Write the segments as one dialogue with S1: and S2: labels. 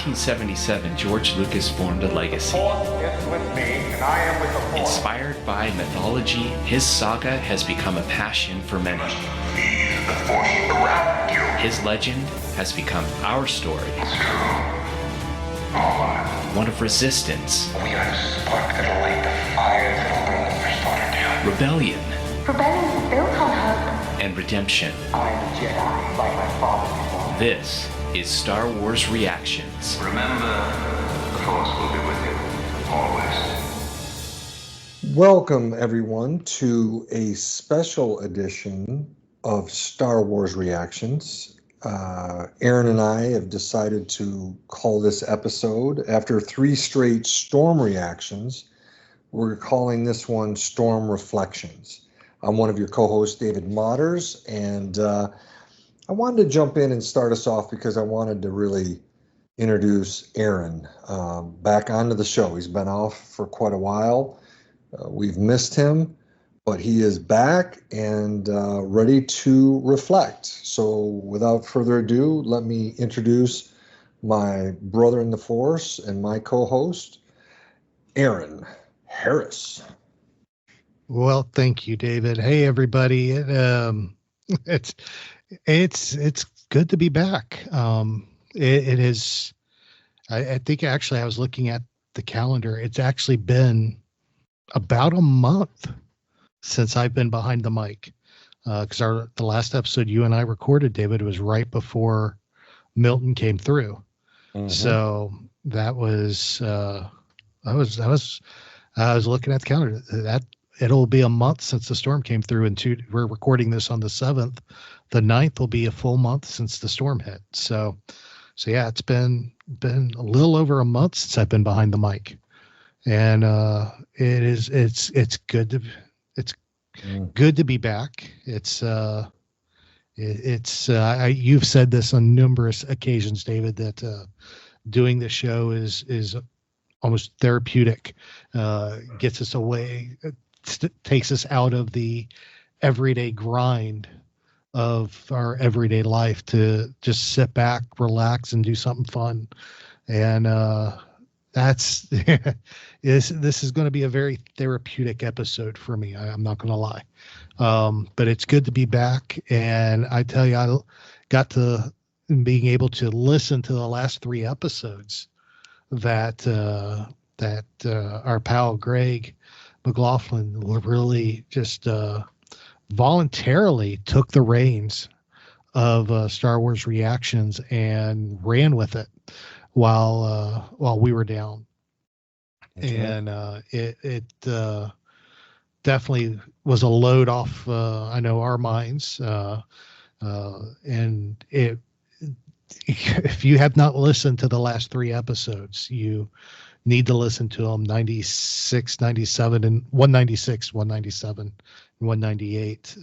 S1: 1977, George Lucas formed a legacy.
S2: Force is with me, and I am with the Force.
S1: Inspired by mythology, his saga has become a passion for many.
S3: Feel the Force around you.
S1: His legend has become our story.
S3: It's true. All right.
S1: One of resistance,
S3: We are the spark that'll light the fire that'll burn the First Order down.
S1: rebellion,
S4: Rebellion is built on hope.
S1: and redemption.
S2: I am a Jedi, like my father before me.
S1: This is Star Wars Reactions.
S3: Remember, the Force will be with you, always.
S5: Welcome, everyone, to a special edition of Star Wars Reactions. Aaron and I have decided to call this episode, after 3 straight Storm reactions, we're calling this one Storm Reflections. I'm one of your co-hosts, David Motters, and I wanted to jump in and start us off because I wanted to really introduce Aaron back onto the show. He's been off for quite a while. We've missed him, but he is back and ready to reflect. So without further ado, let me introduce my brother in the Force and my co-host, Aaron Harris.
S6: Well, thank you, David. Hey, everybody. It's good to be back. It is. I think actually I was looking at the calendar. It's actually been about a month since I've been behind the mic, because the last episode you and I recorded, David, was right before Milton came through. Mm-hmm. So that was I was looking at the calendar. That it'll be a month since the storm came through, and we're recording this on the 7th. The 9th will be a full month since the storm hit. So yeah, it's been a little over a month since I've been behind the mic, and it's good to good to be back. You've said this on numerous occasions, David, that doing the show is almost therapeutic. Gets us away, takes us out of the everyday grind of our everyday life to just sit back, relax, and do something fun. And this is going to be a very therapeutic episode for me. I'm not going to lie. But it's good to be back. And I tell you, I got to being able to listen to the last 3 episodes that our pal Greg McLaughlin really just voluntarily took the reins of Star Wars Reactions and ran with it while we were down. Okay. And it definitely was a load off I know our minds, and if you have not listened to the last 3 episodes, you need to listen to them. 96, 97, and 196, 197, and 198.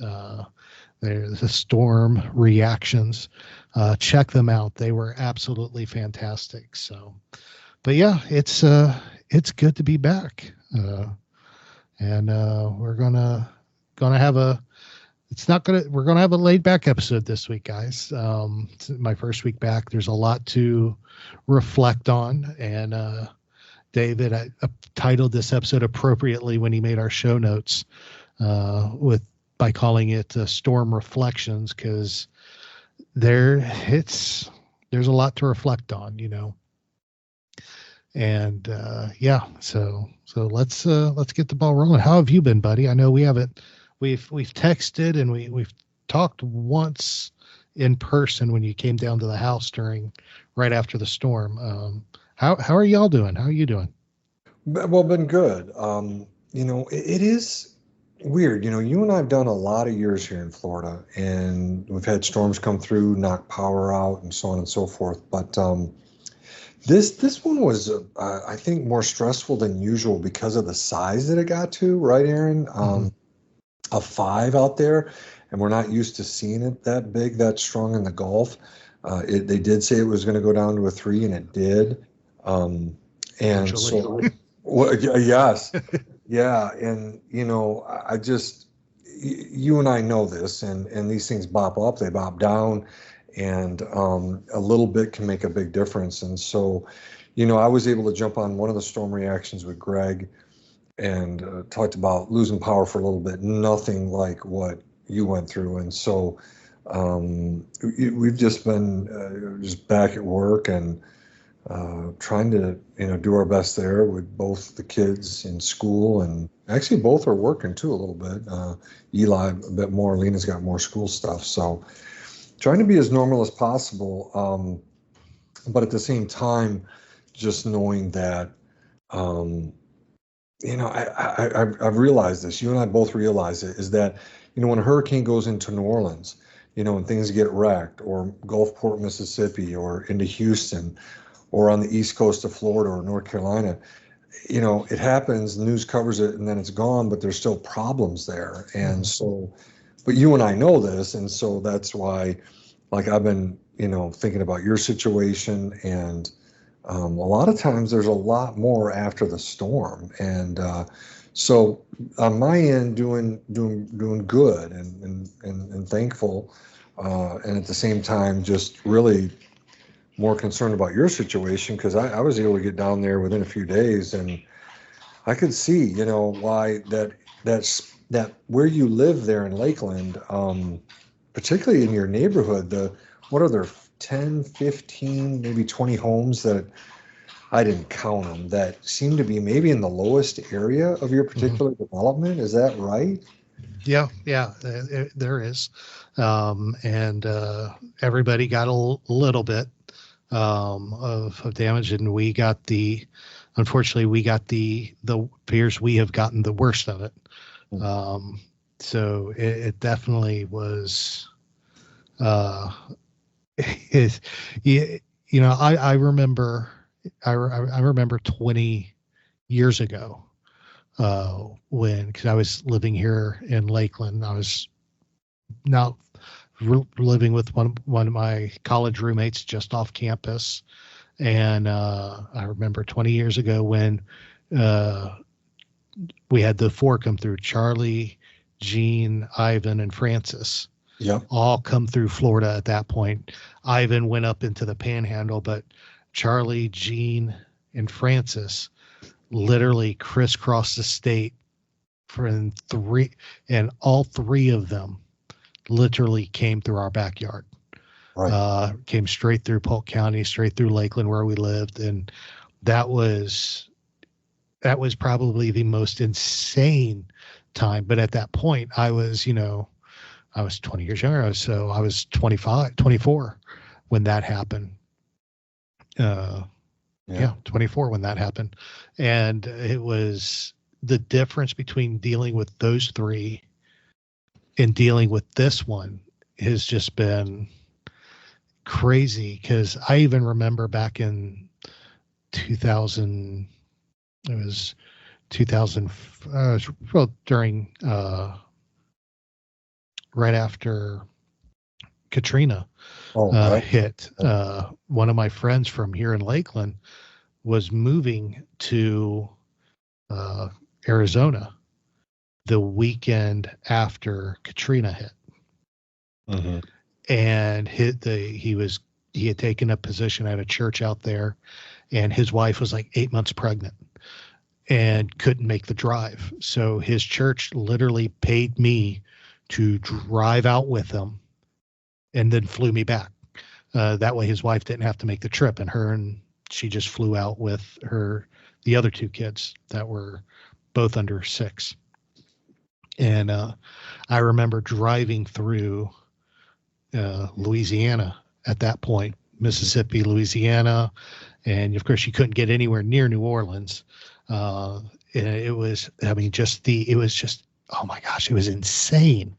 S6: There's the Storm Reactions. Check them out. They were absolutely fantastic. So, but yeah, it's good to be back. And we're gonna have we're gonna have a laid back episode this week, guys. It's my first week back. There's a lot to reflect on, and David, I titled this episode appropriately when he made our show notes by calling it Storm Reflections, because there's a lot to reflect on, and so let's get the ball rolling. How have you been, buddy? I know we've texted and we've talked once in person when you came down to the house right after the storm. How are y'all doing? How are you doing?
S5: Well, been good. It is weird. You and I have done a lot of years here in Florida, and we've had storms come through, knock power out, and so on and so forth. But this one was, I think, more stressful than usual because of the size that it got to. Right, Aaron? A 5 out there, and we're not used to seeing it that big, that strong in the Gulf. They did say it was going to go down to a 3, and it did. And so, well, yes, yeah. And, I just, you and I know this, and these things bop up, they bop down. and a little bit can make a big difference. And so, I was able to jump on one of the storm reactions with Greg and talked about losing power for a little bit. Nothing like what you went through. And so we've just been just back at work and trying to do our best there with both the kids in school, and actually both are working too a little bit. Eli a bit more, Lena's got more school stuff, so trying to be as normal as possible, but at the same time just knowing that I've realized this, you and I both realize it, is that when a hurricane goes into New Orleans, and things get wrecked, or Gulfport, Mississippi, or into Houston, or on the east coast of Florida or North Carolina, it happens, the news covers it, and then it's gone, but there's still problems there. And so, but you and I know this, and so that's why, like, I've been, thinking about your situation, and a lot of times there's a lot more after the storm. And so on my end, doing good and thankful, and at the same time, just really more concerned about your situation, because I was able to get down there within a few days, and I could see, why that where you live there in Lakeland, particularly in your neighborhood, what are there, 10, 15, maybe 20 homes that I didn't count them, that seem to be maybe in the lowest area of your particular development. Is that right?
S6: Yeah, there is. And everybody got a little bit of damage, and unfortunately we got the appears we have gotten the worst of it. So it definitely was, I remember 20 years ago, because I was living here in Lakeland. I was now living with one of my college roommates just off campus. And I remember 20 years ago when we had the four come through: Charlie, Gene, Ivan, and Francis.
S5: Yeah.
S6: All come through Florida at that point. Ivan went up into the Panhandle, but Charlie, Gene, and Francis literally crisscrossed the state and all three of them literally came through our backyard. Right. Came straight through Polk County, straight through Lakeland where we lived. And that was probably the most insane time. But at that point I was 20 years younger. So I was 24 when that happened. 24 when that happened. And it was the difference between dealing with those three and dealing with this one has just been crazy. Because I even remember back in 2000, it was 2000, during right after Katrina hit, one of my friends from here in Lakeland was moving to Arizona the weekend after Katrina hit. Mm-hmm. And he had taken a position at a church out there, and his wife was like 8 months pregnant and couldn't make the drive. So his church literally paid me to drive out with him and then flew me back. That way his wife didn't have to make the trip, and she just flew out with the other two kids that were both under 6. And I remember driving through Louisiana at that point, Mississippi, Louisiana, and of course you couldn't get anywhere near New Orleans. And it was just, oh my gosh, it was insane.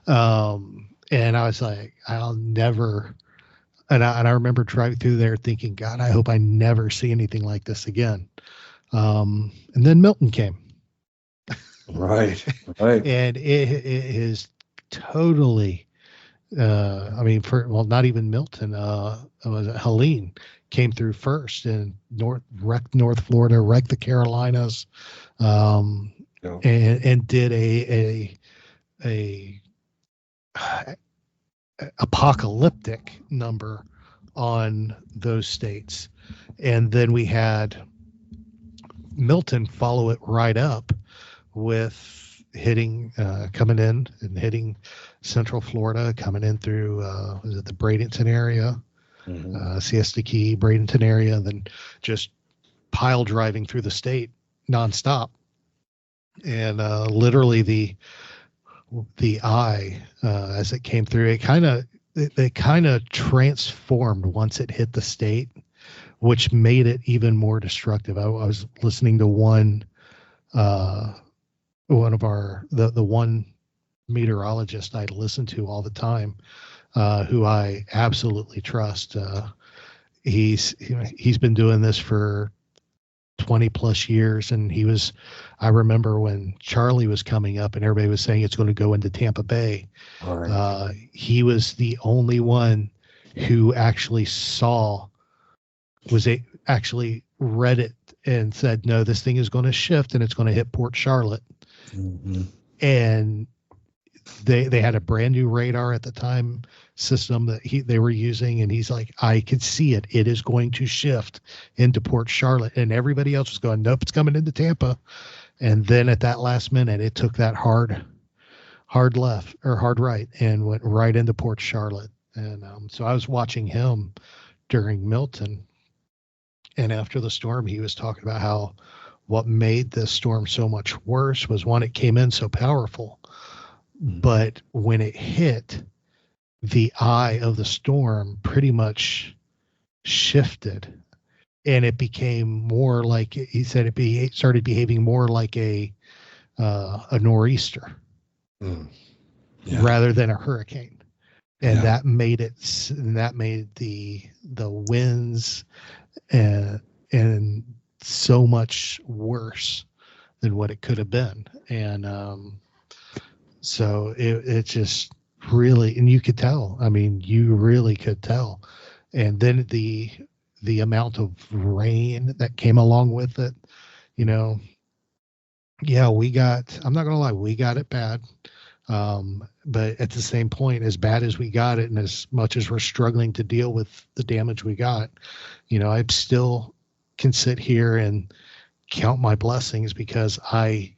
S6: And I was like, I'll never, and I remember driving through there thinking, God, I hope I never see anything like this again. And then Milton came.
S5: Right.
S6: And it is totally, not even Milton, was it Helene came through first, and wrecked North Florida, wrecked the Carolinas, and did a apocalyptic number on those states. And then we had Milton follow it right up with coming in and hitting Central Florida, coming in through was it the Bradenton area, Siesta Key, Bradenton area, and then just pile driving through the state nonstop. And literally the eye as it came through, it kind of transformed once it hit the state, which made it even more destructive. I was listening to one of our the one meteorologist I listen to all the time, who I absolutely trust. He's been doing this for 20 plus years, and I remember when Charlie was coming up and everybody was saying it's going to go into Tampa Bay. Right. He was the only one who actually actually read it and said, no, this thing is going to shift and it's going to hit Port Charlotte. Mm-hmm. And they had a brand new radar at the time system that they were using, and he's like, I could see it. It is going to shift into Port Charlotte. And everybody else was going, nope, it's coming into Tampa. And then at that last minute, it took that hard left or hard right and went right into Port Charlotte. And so I was watching him during Milton, and after the storm, he was talking about how what made this storm so much worse was, one, it came in so powerful, but when it hit, the eye of the storm pretty much shifted, and it became more like, he said, it started behaving more like a nor'easter rather than a hurricane. And that made the winds and so much worse than what it could have been. And so it just really, and you could tell, I mean, you really could tell. And then the amount of rain that came along with it, I'm not going to lie, we got it bad. But at the same point, as bad as we got it, and as much as we're struggling to deal with the damage we got, I still can sit here and count my blessings, because I've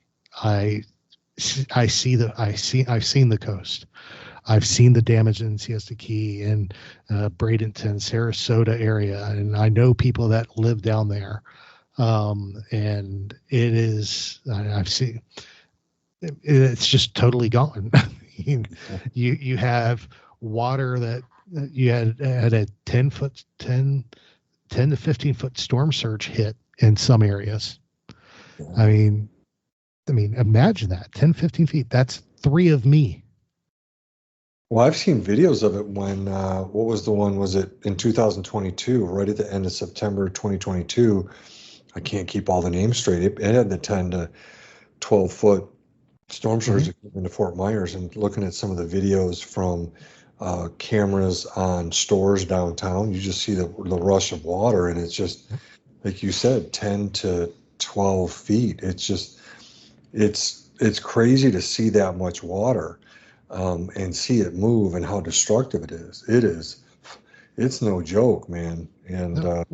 S6: seen the coast. I've seen the damage in Siesta Key and Bradenton, Sarasota area, and I know people that live down there. And it is, I've seen, it's just totally gone. You have water that you had a 10 to 15 foot storm surge hit in some areas. I mean, imagine that 10, 15 feet. That's 3 of me.
S5: Well, I've seen videos of it when, what was the one? Was it in 2022, right at the end of September 2022? I can't keep all the names straight. It had the 10 to 12 foot storm surge into Fort Myers, and looking at some of the videos from cameras on stores downtown, you just see the rush of water, and it's just, like you said, 10 to 12 feet. It's just, it's crazy to see that much water and see it move and how destructive it is. It's no joke, man. And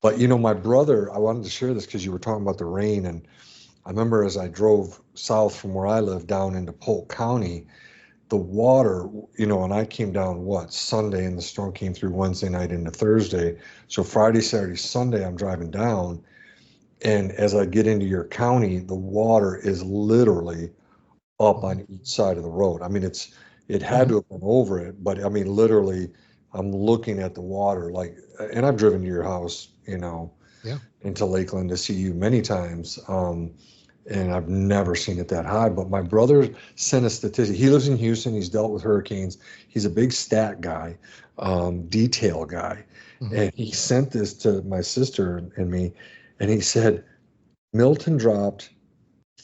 S5: but my brother, I wanted to share this because you were talking about the rain, and I remember as I drove south from where I live down into Polk County, the water, and I came down Sunday, and the storm came through Wednesday night into Thursday. So Friday, Saturday, Sunday, I'm driving down, and as I get into your county, the water is literally up on each side of the road. I mean, it had to have been over it, but I mean, literally, I'm looking at the water and I've driven to your house, into Lakeland to see you many times. And I've never seen it that high. But my brother sent a statistic. He lives in Houston. He's dealt with hurricanes. He's a big stat guy, detail guy. And he sent this to my sister and me, and he said, Milton dropped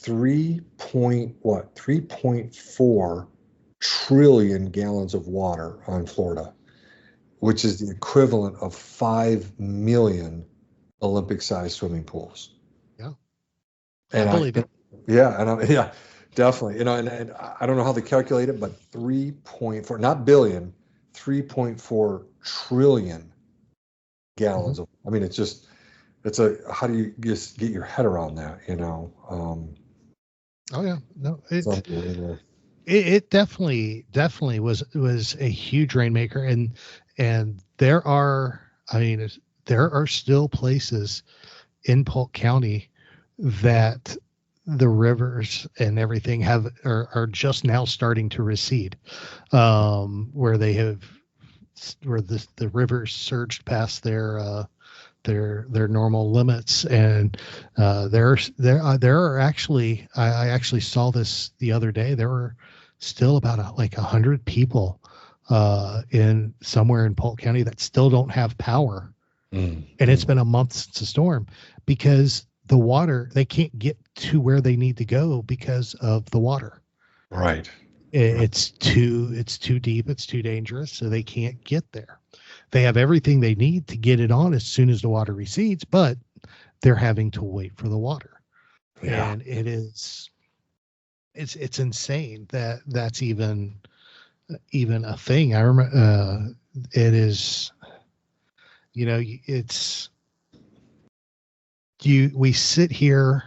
S5: 3.4 trillion gallons of water on Florida, which is the equivalent of 5 million Olympic-sized swimming pools.
S6: Yeah.
S5: And
S6: I believe it.
S5: Yeah. And Definitely. And I don't know how they calculate it, but 3.4, not billion, 3.4 trillion gallons of, I mean, how do you just get your head around that?
S6: Oh yeah, no,
S5: It's unbelievable.
S6: it definitely was a huge rainmaker, and there are still places in Polk County that the rivers and everything are just now starting to recede, where the rivers surged past their normal limits, and there are actually, I actually saw this the other day. There were still about like 100 people in somewhere in Polk County that still don't have power, and it's been a month since the storm, because the water, they can't get to where they need to go because of the water.
S5: Right.
S6: It's too deep, it's too dangerous, so they can't get there. They have everything they need to get it on as soon as the water recedes, but they're having to wait for the water.
S5: Yeah.
S6: And it's insane that that's even a thing. I remember it is, we sit here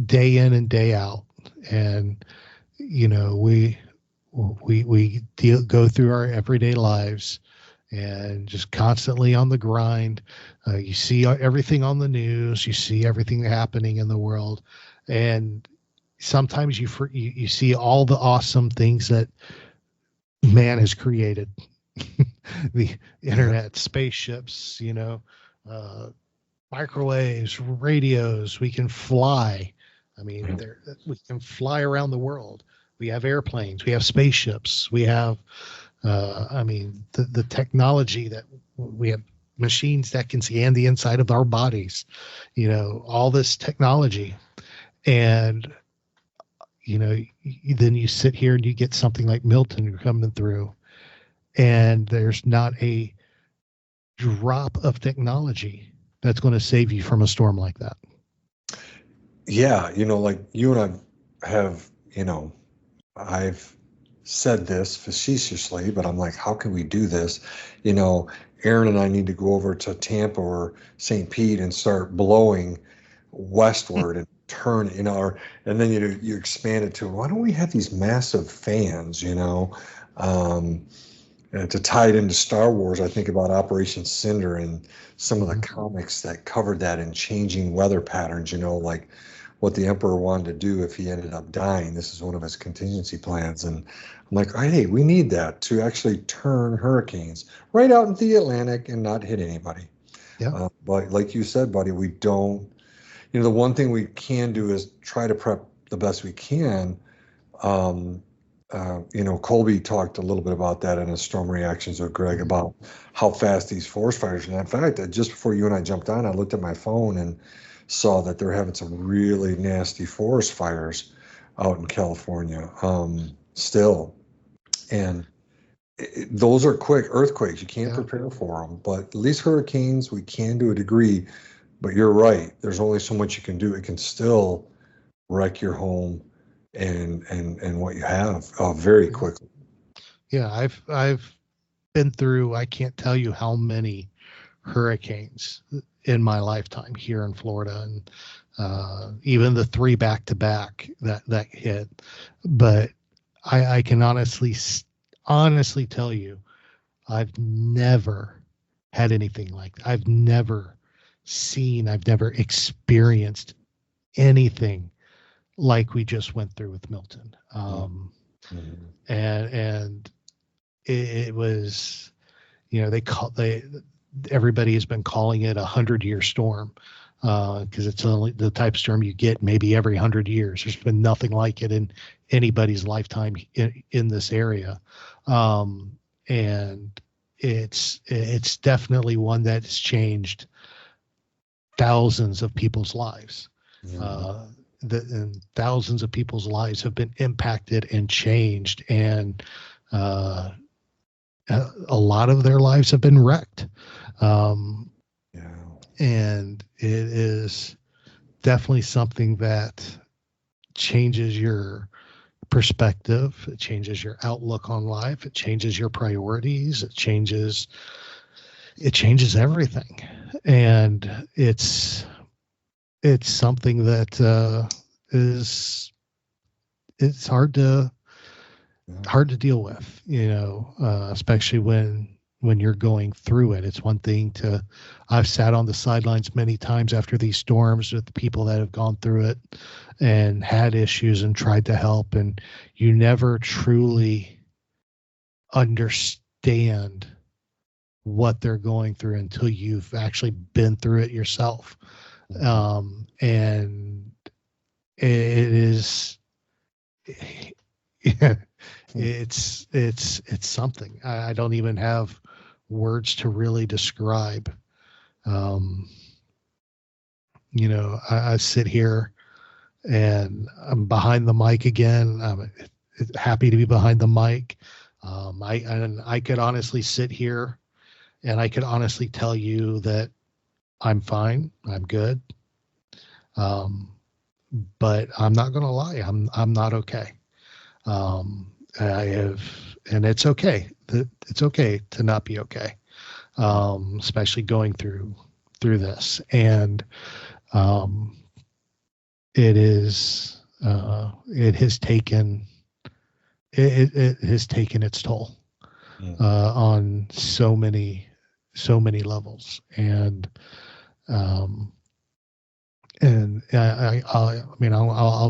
S6: day in and day out, and go through our everyday lives and just constantly on the grind. You see everything on the news, you see everything happening in the world, and sometimes you see all the awesome things that man has created. The internet, spaceships, microwaves, radios. We can fly. I mean, we can fly around the world. We have airplanes. We have spaceships. We have, the technology that we have, machines that can scan the inside of our bodies. All this technology, and then you sit here and you get something like Milton coming through, and there's not a drop of technology that's going to save you from a storm like that.
S5: Yeah, like you and I have, I've said this facetiously, but I'm like, how can we do this? Aaron and I need to go over to Tampa or St. Pete and start blowing westward and turn, and then you expand it to, why don't we have these massive fans, and to tie it into Star Wars, I think about Operation Cinder and some of the comics that covered that and changing weather patterns, like what the Emperor wanted to do if he ended up dying. This is one of his contingency plans. And I'm like, hey, we need that to actually turn hurricanes right out into the Atlantic and not hit anybody.
S6: Yeah.
S5: But like you said, buddy, we don't, the one thing we can do is try to prep the best we can. Colby talked a little bit about that in his storm reactions with Greg about how fast these forest fires. And in fact, just before you and I jumped on, I looked at my phone and saw that they're having some really nasty forest fires out in California still. And those are quick earthquakes. You can't prepare for them, but at least hurricanes, we can to a degree. But you're right. There's only so much you can do. It can still wreck your home and what you have very quickly.
S6: Yeah, I've been through, I can't tell you how many hurricanes in my lifetime here in Florida, and even the 3 back-to-back that hit. But I can honestly tell you, I've never had anything like that. I've never experienced anything like we just went through with Milton. And it was, everybody has been calling it 100-year storm, because it's only the type of storm you get maybe every 100 years. There's been nothing like it in anybody's lifetime in this area. And it's definitely one that has changed thousands of people's lives. And thousands of people's lives have been impacted and changed, and a lot of their lives have been wrecked. And it is definitely something that changes your perspective. It changes your outlook on life. It changes your priorities. It changes everything. And it's something that it's hard to deal with, especially when you're going through it. It's one thing I've sat on the sidelines many times after these storms with the people that have gone through it and had issues and tried to help. And you never truly understand what they're going through until you've actually been through it yourself. And it is, yeah, it's something. I don't even have words to really describe. I sit here and I'm behind the mic again. I'm happy to be behind the mic. I could honestly sit here and I could honestly tell you that I'm fine. I'm good. But I'm not going to lie. I'm not okay. And it's okay. It's okay to not be okay. Especially going through this. And, it has taken its toll, on so many levels. And I'll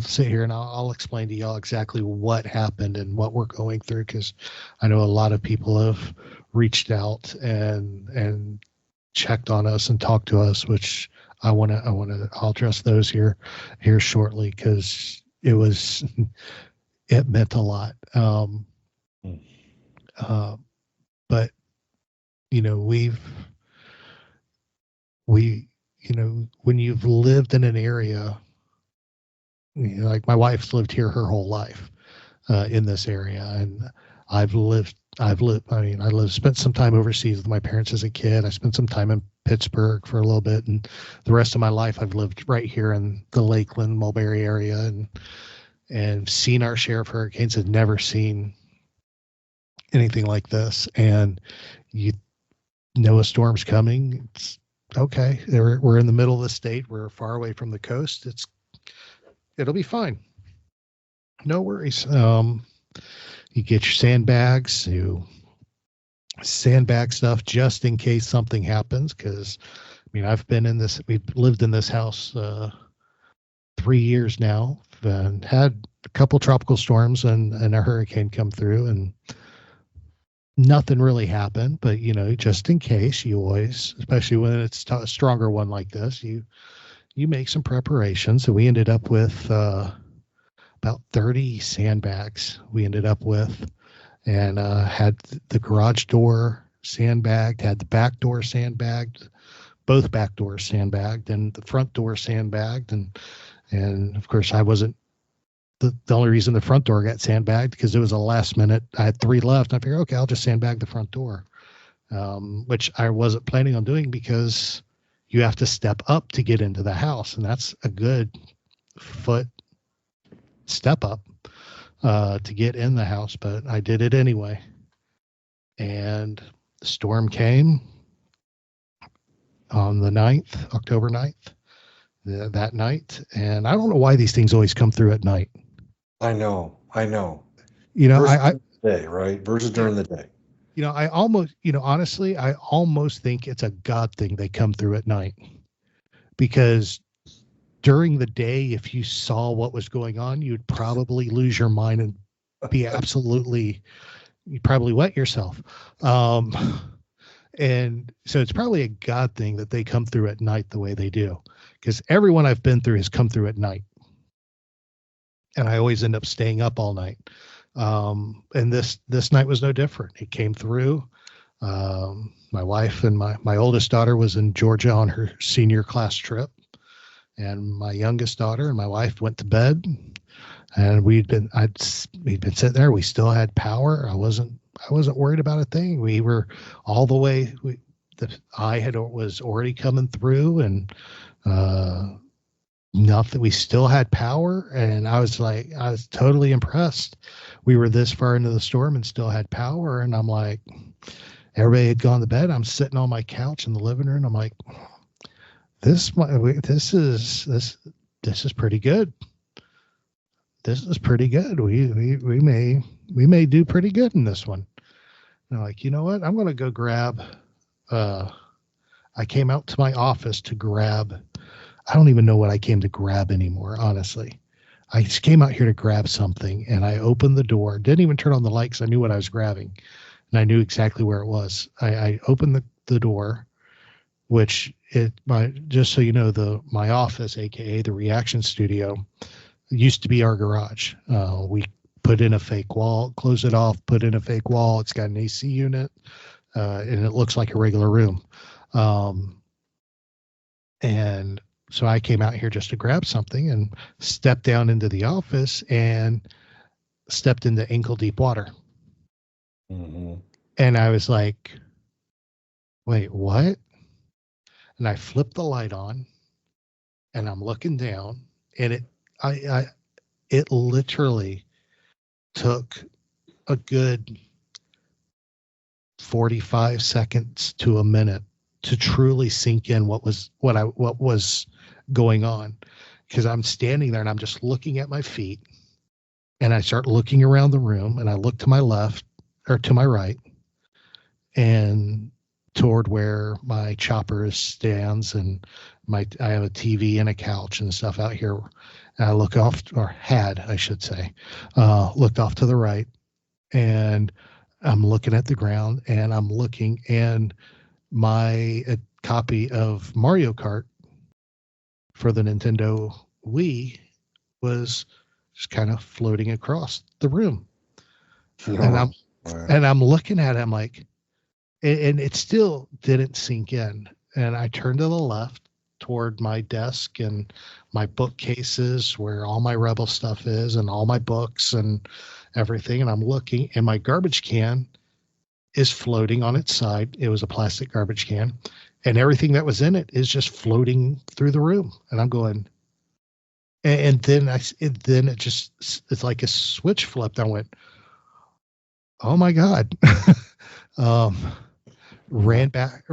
S6: sit here and I'll explain to y'all exactly what happened and what we're going through, because I know a lot of people have reached out and checked on us and talked to us, which I'll address those here shortly, because it meant a lot. But when you've lived in an area, like my wife's lived here her whole life, in this area, and I spent some time overseas with my parents as a kid. I spent some time in Pittsburgh for a little bit, and the rest of my life I've lived right here in the Lakeland, Mulberry area, and seen our share of hurricanes. I've never seen anything like this. And a storm's coming. It's okay. We're in the middle of the state. We're far away from the coast. It'll be fine. No worries. You get your sandbags, you sandbag stuff just in case something happens. Because we've lived in this house 3 years now, and had a couple tropical storms and a hurricane come through, and nothing really happened. But just in case, you always, especially when it's a stronger one like this, you make some preparations. So we ended up with about 30 sandbags we ended up with, and had the garage door sandbagged, had the back door sandbagged, both back doors sandbagged, and the front door sandbagged. And of course I wasn't the only reason the front door got sandbagged, because it was a last minute. I had 3 left. And I figured, okay, I'll just sandbag the front door, which I wasn't planning on doing, because you have to step up to get into the house. And that's a good foot step up to get in the house, but I did it anyway. And the storm came on the 9th, October 9th, that night. And I don't know why these things always come through at night.
S5: I know.
S6: Versus
S5: day, right? Versus during the day.
S6: I almost, honestly, I almost think it's a God thing they come through at night, because during the day, if you saw what was going on, you'd probably lose your mind and be you'd probably wet yourself. And so it's probably a God thing that they come through at night the way they do, because everyone I've been through has come through at night. And I always end up staying up all night. And this night was no different. It came through. My wife and my oldest daughter was in Georgia on her senior class trip. And my youngest daughter and my wife went to bed, and we'd been sitting there. We still had power. I wasn't worried about a thing. We were all the way. Was already coming through, and nothing. We still had power, and I was totally impressed. We were this far into the storm and still had power, and I'm like, everybody had gone to bed. I'm sitting on my couch in the living room. I'm like, this is pretty good. This is pretty good. We may do pretty good in this one. And I'm like, you know what? I'm going to go grab. I came out to my office to grab. I don't even know what I came to grab anymore, honestly. I just came out here to grab something, and I opened the door. Didn't even turn on the light because I knew what I was grabbing, and I knew exactly where it was. I opened the door, which just so you know, my office, aka the reaction studio, used to be our garage. We put in a fake wall, close it off, put in a fake wall. It's got an AC unit, and it looks like a regular room. And so I came out here just to grab something and stepped down into the office and stepped into ankle deep water.
S5: Mm-hmm.
S6: And I was like, wait, what? And I flipped the light on and I'm looking down, and it literally took a good 45 seconds to a minute to truly sink in what was going on, because I'm standing there and I'm just looking at my feet, and I start looking around the room, and I look to my left or to my right and toward where my chopper stands, and I have a TV and a couch and stuff out here. And I look off, or had, I should say, looked off to the right, and I'm looking at the ground, and I'm looking, and my copy of Mario Kart for the Nintendo Wii was just kind of floating across the room. And I'm looking at it, I'm like, and it still didn't sink in. And I turned to the left toward my desk and my bookcases where all my Rebel stuff is and all my books and everything. And I'm looking, and my garbage can is floating on its side. It was a plastic garbage can, and everything that was in it is just floating through the room. And I'm going, and then it's like a switch flipped. I went, oh my God. Ran back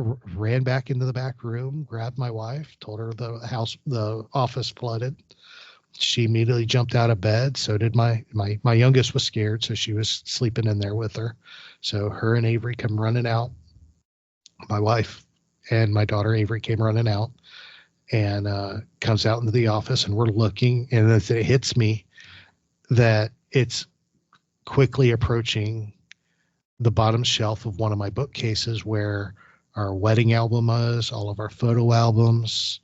S6: into the back room, grabbed my wife, told her the office flooded. She immediately jumped out of bed. So did my youngest was scared, so she was sleeping in there with her. So her and Avery come running out. My wife and my daughter Avery came running out, and comes out into the office, and we're looking, and it hits me that it's quickly approaching the bottom shelf of one of my bookcases where our wedding album is, all of our photo albums,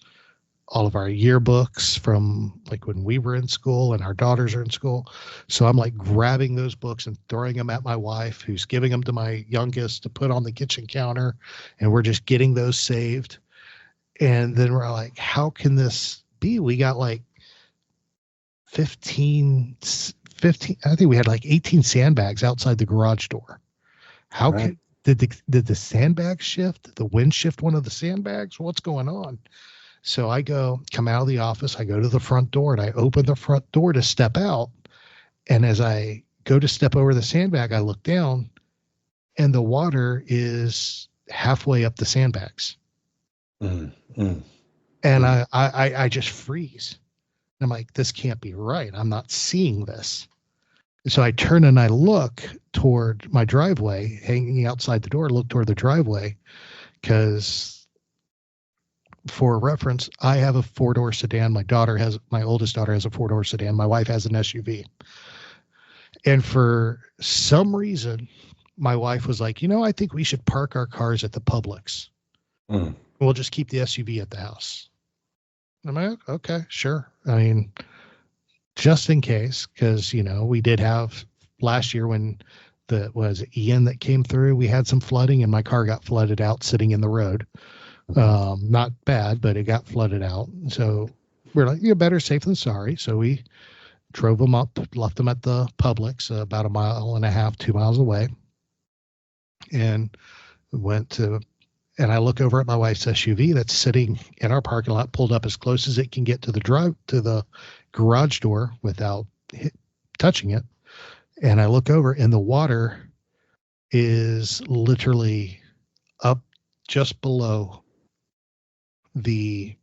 S6: all of our yearbooks from like when we were in school and our daughters are in school. So I'm like grabbing those books and throwing them at my wife, who's giving them to my youngest to put on the kitchen counter. And we're just getting those saved. And then we're like, how can this be? We got like 15, I think we had like 18 sandbags outside the garage door. How right. Did the sandbag shift? Did the wind shift one of the sandbags? What's going on? So I come out of the office, I go to the front door, and I open the front door to step out. And as I go to step over the sandbag, I look down, and the water is halfway up the sandbags. And I just freeze. I'm like, this can't be right. I'm not seeing this. So I turn and I look toward my driveway, hanging outside the door, look toward the driveway, because for reference, I have a 4-door sedan. My oldest daughter has a 4-door sedan. My wife has an SUV. And for some reason, my wife was like, I think we should park our cars at the Publix. We'll just keep the SUV at the house. I'm like, okay, sure. I mean, just in case, because, we did have last year when was Ian that came through, we had some flooding and my car got flooded out sitting in the road. Not bad, but it got flooded out. So we're like, better safe than sorry. So we drove them up, left them at the Publix, about 1.5 miles, 2 miles away, and went to And I look over at my wife's SUV that's sitting in our parking lot, pulled up as close as it can get to the garage door without touching it. And I look over, and the water is literally up just below the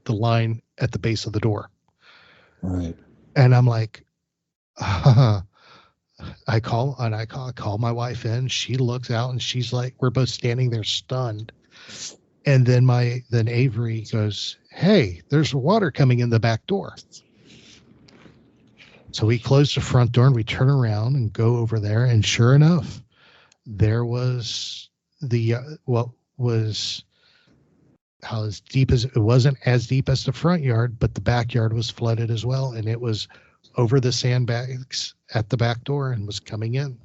S6: line at the base of the door.
S5: Right.
S6: And I'm like, I call my wife in. She looks out, and she's like, we're both standing there stunned. And then Avery goes, "Hey, there's water coming in the back door." So we close the front door and we turn around and go over there. And sure enough, there was how as deep as it wasn't as deep as the front yard, but the backyard was flooded as well. And it was over the sandbags at the back door and was coming in.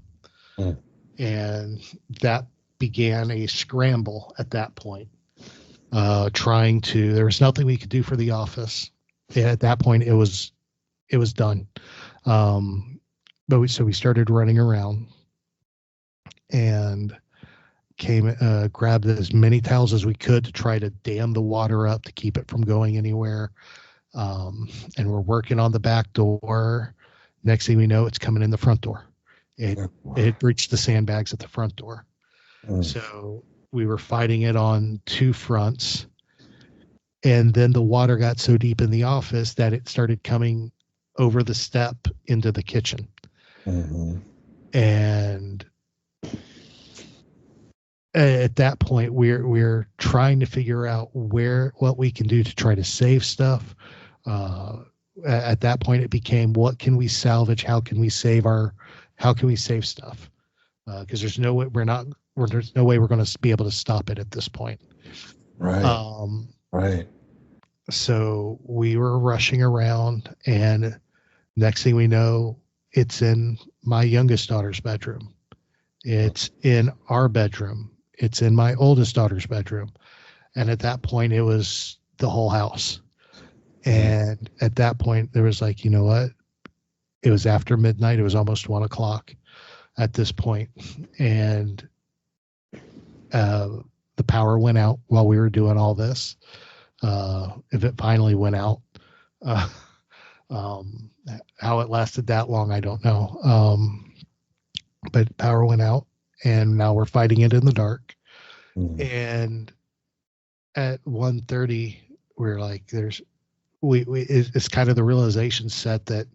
S5: Mm.
S6: And that began a scramble at that point. There was nothing we could do for the office. And at that point, it was done. So we started running around and grabbed as many towels as we could to try to dam the water up to keep it from going anywhere. And we're working on the back door. Next thing we know, it's coming in the front door. It reached the sandbags at the front door. So we were fighting it on two fronts. And then the water got so deep in the office that it started coming over the step into the kitchen.
S5: Mm-hmm.
S6: And at that point, we're trying to figure out what we can do to try to save stuff. At that point, it became, what can we salvage? How can we save stuff? Because there's no way we're going to be able to stop it at this point.
S5: Right. Right.
S6: So we were rushing around, and next thing we know, it's in my youngest daughter's bedroom. It's in our bedroom. It's in my oldest daughter's bedroom. And at that point, it was the whole house. And at that point, there was like, you know what? It was after midnight. It was almost 1:00 at this point. And the power went out while we were doing all this. If it finally went out, how it lasted that long, I don't know. But power went out, and now we're fighting it in the dark.
S5: Mm-hmm.
S6: And at 1:30, we're like, it's kind of the realization set that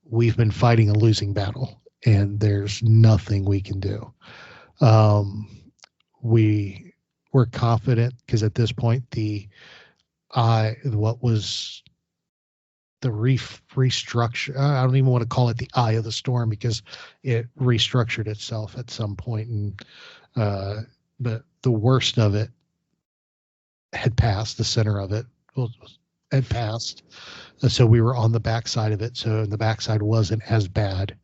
S6: we've been fighting a losing battle, and there's nothing we can do. We were confident because at this point, what was the restructure, I don't even want to call it the eye of the storm, because it restructured itself at some point. And but the worst of it had passed. The center of it had passed. So we were on the backside of it. So the backside wasn't as bad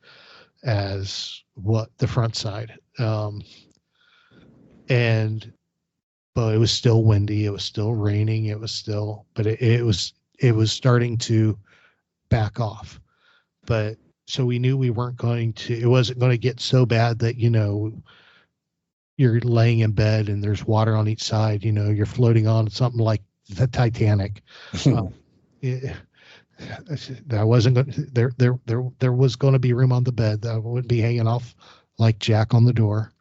S6: as what the front side. But it was still windy. It was still raining. But it was starting to back off. But so we knew it wasn't going to get so bad that, you're laying in bed and there's water on each side, you're floating on something like the Titanic. There was going to be room on the bed. That wouldn't be hanging off like Jack on the door.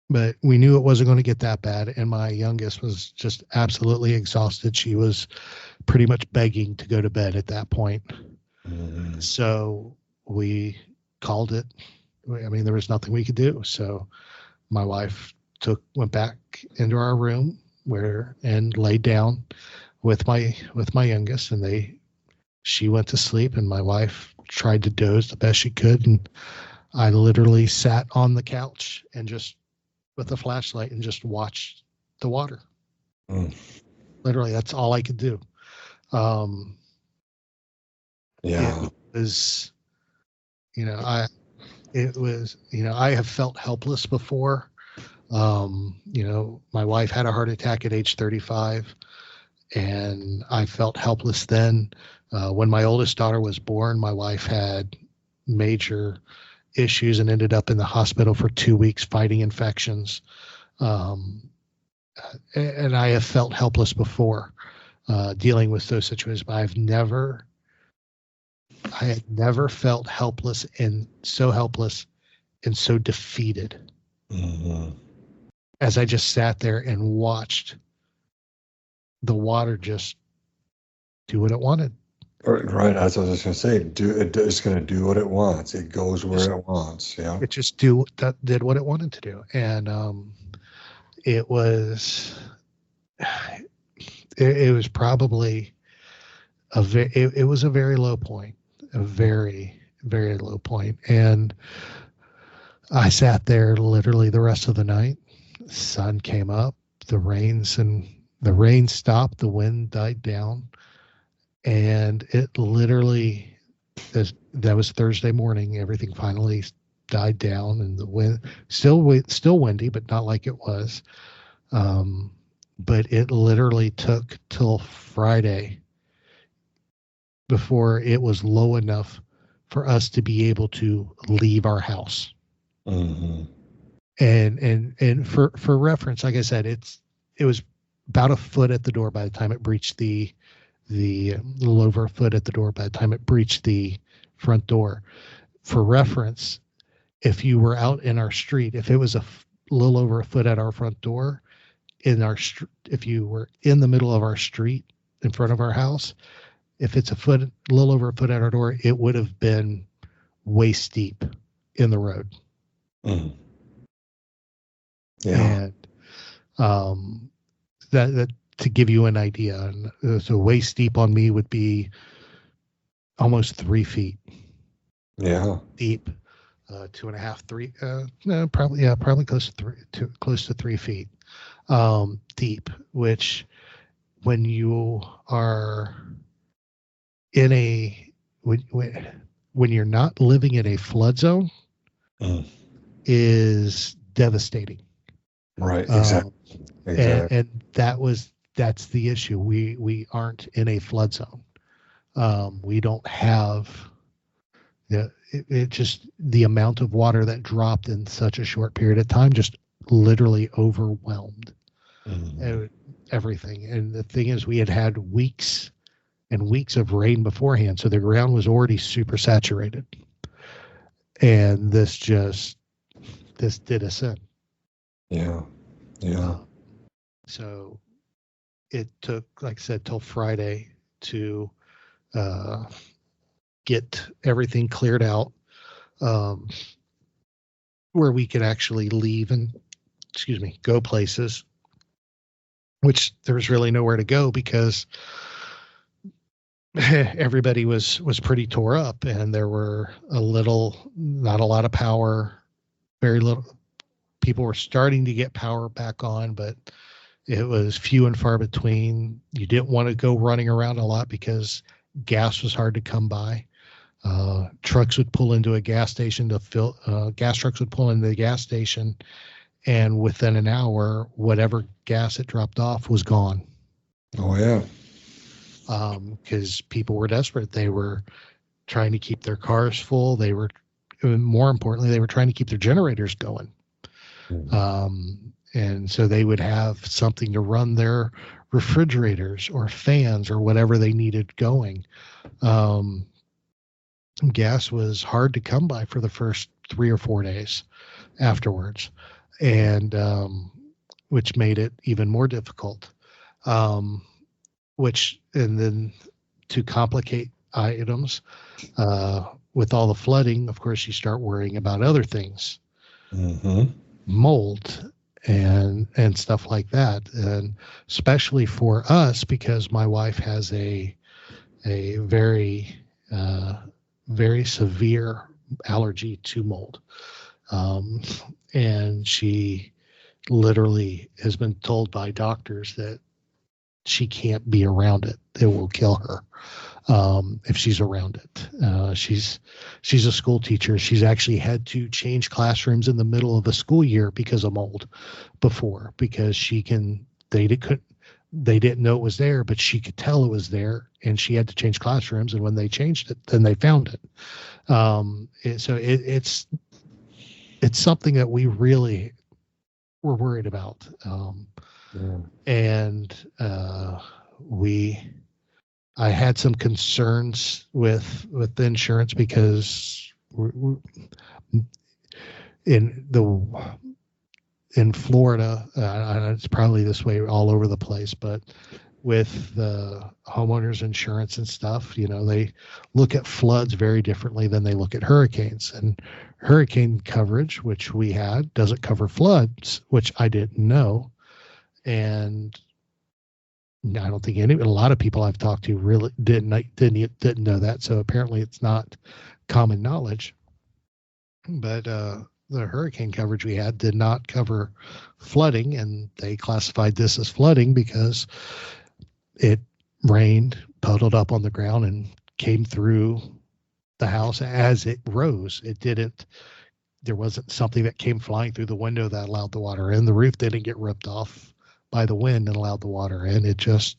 S6: But we knew it wasn't going to get that bad. And my youngest was just absolutely exhausted. She was pretty much begging to go to bed at that point.
S5: Mm-hmm.
S6: So we called it. I mean, there was nothing we could do. So my wife went back into our room and laid down with my youngest, and she went to sleep, and my wife tried to doze the best she could. And I literally sat on the couch and just with a flashlight and just watched the water. Literally, that's all I could do.
S5: Yeah.
S6: I have felt helpless before. My wife had a heart attack at age 35, and I felt helpless then. When my oldest daughter was born, my wife had major issues and ended up in the hospital for 2 weeks fighting infections. Um, and I have felt helpless before dealing with those situations, but I had never felt helpless and so defeated as I just sat there and watched the water just do what it wanted.
S5: Right, as I was just going to say, it's going to do what it wants. It goes where it wants. Yeah.
S6: It just did what it wanted to do. And it was probably it was a very low point, a very, very low point. And I sat there literally the rest of the night. The sun came up, the rain stopped, the wind died down, and it literally, that was Thursday morning, everything finally died down, and the wind still windy, but not like it was. But it literally took till Friday before it was low enough for us to be able to leave our house.
S5: Mm-hmm.
S6: And for reference, like I said, it was about a foot at the door by the time it breached the little over a foot at the door by the time it breached the front door. For reference, if you were out in our street, if it was a little over a foot at our front door, if you were in the middle of our street in front of our house, if it's a little over a foot at our door, it would have been waist deep in the road.
S5: Mm. Yeah.
S6: And that to give you an idea, so waist deep on me would be almost 3 feet.
S5: Yeah.
S6: Deep, 2.5, 3. No, probably close to 3 feet. Deep, which when you are in when you're not living in a flood zone, is devastating.
S5: Right. Exactly.
S6: And that's the issue. We aren't in a flood zone. We don't have it just the amount of water that dropped in such a short period of time just literally overwhelmed everything. And the thing is, we had weeks and weeks of rain beforehand, so the ground was already super saturated. And this did us in.
S5: Yeah.
S6: So it took, like I said, till Friday to get everything cleared out, where we could actually leave and, go places, which there's really nowhere to go because everybody was pretty tore up, and there were not a lot of power, very little. People were starting to get power back on, but it was few and far between. You didn't want to go running around a lot because gas was hard to come by. Trucks would pull into a gas station to fill. Gas trucks would pull into the gas station, and within an hour, whatever gas it dropped off was gone.
S5: Oh yeah.
S6: Because people were desperate. They were trying to keep their cars full. More importantly, they were trying to keep their generators going. And so they would have something to run their refrigerators or fans or whatever they needed going. Gas was hard to come by for the first 3 or 4 days afterwards, and which made it even more difficult. And then to complicate items, with all the flooding, of course, you start worrying about other things. Mold and stuff like that, and especially for us because my wife has a very very severe allergy to mold, and she literally has been told by doctors that she can't be around it. It will kill her if she's around it. She's a school teacher. She's actually had to change classrooms in the middle of the school year because of mold before, because they didn't know it was there, but she could tell it was there, and she had to change classrooms. And when they changed it, then they found it. So it's something that we really worried about.
S5: Yeah.
S6: And I had some concerns with the insurance because in Florida, it's probably this way all over the place, but with the homeowners insurance and stuff, they look at floods very differently than they look at hurricanes. And hurricane coverage, which we had, doesn't cover floods, which I didn't know. And I don't think a lot of people I've talked to really didn't know that. So apparently it's not common knowledge. But the hurricane coverage we had did not cover flooding, and they classified this as flooding because it rained, puddled up on the ground, and came through the house as it rose. There wasn't something that came flying through the window that allowed the water in. The roof didn't get ripped off by the wind and allowed the water in. It just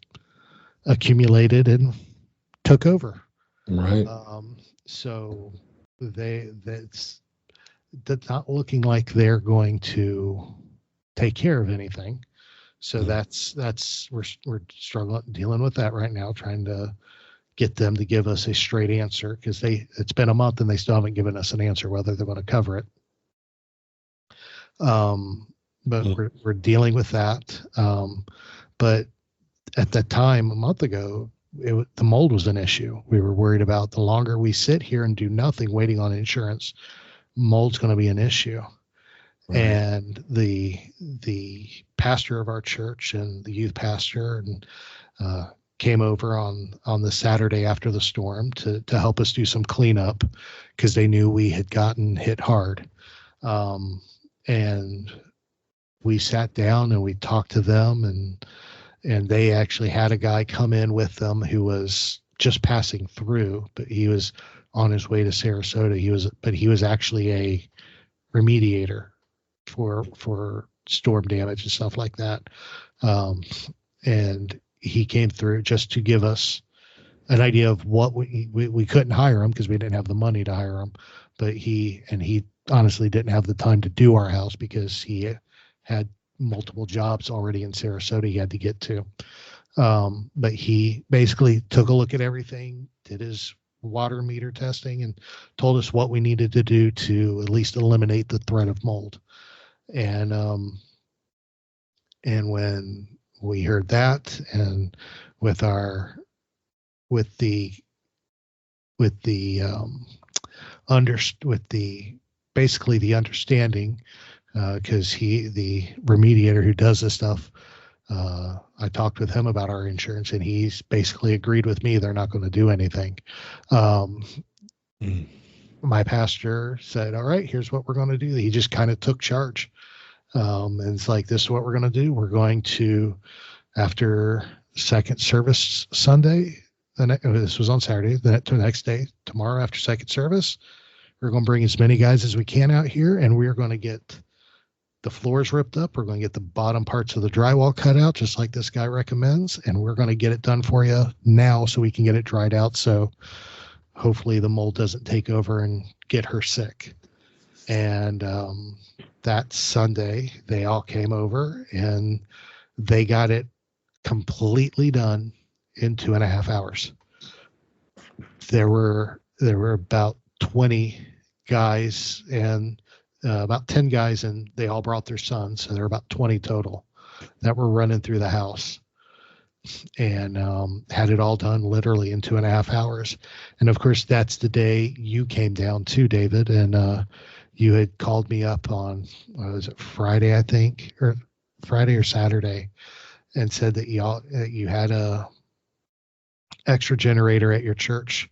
S6: accumulated and took over.
S5: Right.
S6: So that's not looking like they're going to take care of anything. So we're struggling, dealing with that right now, trying to get them to give us a straight answer, because it's been a month and they still haven't given us an answer whether they're going to cover it. But we're dealing with that. But at that time, a month ago, the mold was an issue. We were worried about the longer we sit here and do nothing, waiting on insurance, mold's going to be an issue. Right. And the pastor of our church and the youth pastor came over on the Saturday after the storm to help us do some cleanup, because they knew we had gotten hit hard. And we sat down and we talked to them, and they actually had a guy come in with them who was just passing through, but he was on his way to Sarasota. He was actually a remediator for storm damage and stuff like that. And he came through just to give us an idea of what we couldn't hire him because we didn't have the money to hire him, but he honestly didn't have the time to do our house because he had multiple jobs already in Sarasota he had to get to. But he basically took a look at everything, did his water meter testing, and told us what we needed to do to at least eliminate the threat of mold. And when we heard that, and with basically the understanding, because the remediator who does this stuff, I talked with him about our insurance, and he's basically agreed with me they're not going to do anything. My pastor said, all right, here's what we're going to do. He just kind of took charge. And it's like, this is what we're going to do. We're going to, after second service Sunday, this was on Saturday, the next day, tomorrow after second service, we're going to bring as many guys as we can out here, and we're going to get the floors ripped up. We're going to get the bottom parts of the drywall cut out, just like this guy recommends, and we're going to get it done for you now so we can get it dried out, so hopefully the mold doesn't take over and get her sick. And that Sunday, they all came over, and they got it completely done in 2.5 hours. There were about 20 guys and about 10 guys, and they all brought their sons. So there were about 20 total that were running through the house, and had it all done literally in 2.5 hours. And of course, that's the day you came down too, David, and you had called me up on, was it Friday, I think, or Friday or Saturday, and said that you had a extra generator at your church,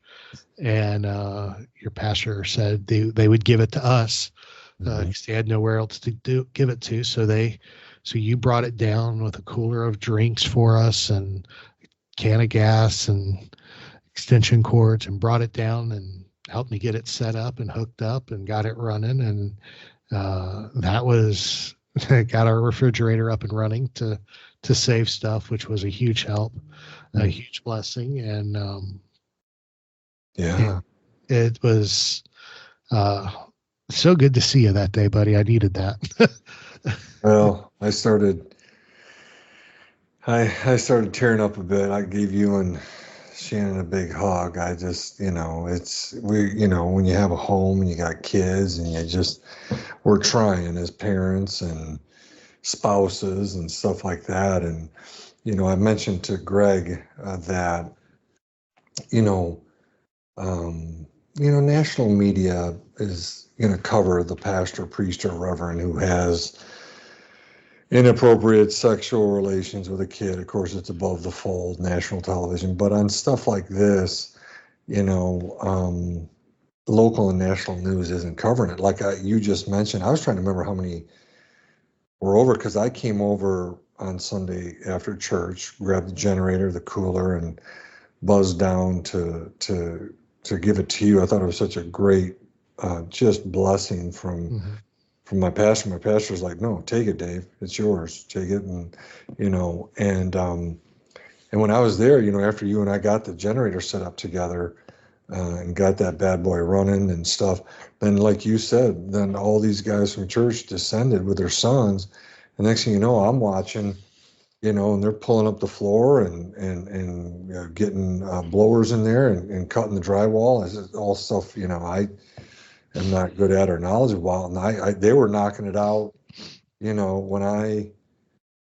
S6: and your pastor said they would give it to us because they had nowhere else to give it to. So you brought it down with a cooler of drinks for us and a can of gas and extension cords, and brought it down and helped me get it set up and hooked up and got it running. And that was got our refrigerator up and running to save stuff, which was a huge help, a huge blessing. And it was So good to see you that day, buddy. I needed that.
S5: Well, I started tearing up a bit. I gave you and Shannon a big hug. I just, when you have a home and you got kids and we're trying as parents and spouses and stuff like that. And, I mentioned to Greg that, you know, national media is going to cover the pastor, priest, or reverend who has inappropriate sexual relations with a kid. Of course, it's above the fold, national television. But on stuff like this, local and national news isn't covering it. Like you just mentioned, I was trying to remember how many were over because I came over on Sunday after church, grabbed the generator, the cooler, and buzzed down to give it to you. I thought it was such a great just blessing from my pastor. My pastor's like, no, take it, Dave. It's yours. Take it. And, and when I was there, after you and I got the generator set up together and got that bad boy running and stuff, then like you said, then all these guys from church descended with their sons. And next thing you know, I'm watching, and they're pulling up the floor and getting blowers in there and cutting the drywall. It's all stuff, I am not good at or knowledgeable about. And they were knocking it out, when I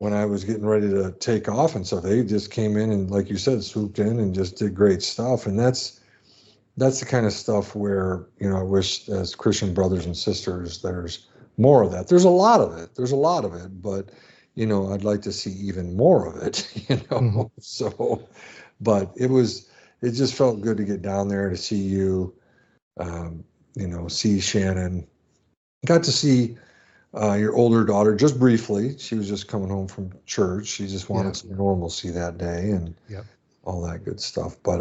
S5: was getting ready to take off and stuff. They just came in and, like you said, swooped in and just did great stuff. And that's the kind of stuff where, I wish as Christian brothers and sisters, there's more of that. There's a lot of it, but, I'd like to see even more of it,
S6: Mm-hmm.
S5: So, but it just felt good to get down there to see you, see Shannon. Got to see your older daughter just briefly. She was just coming home from church. She just wanted some normalcy that day and all that good stuff. But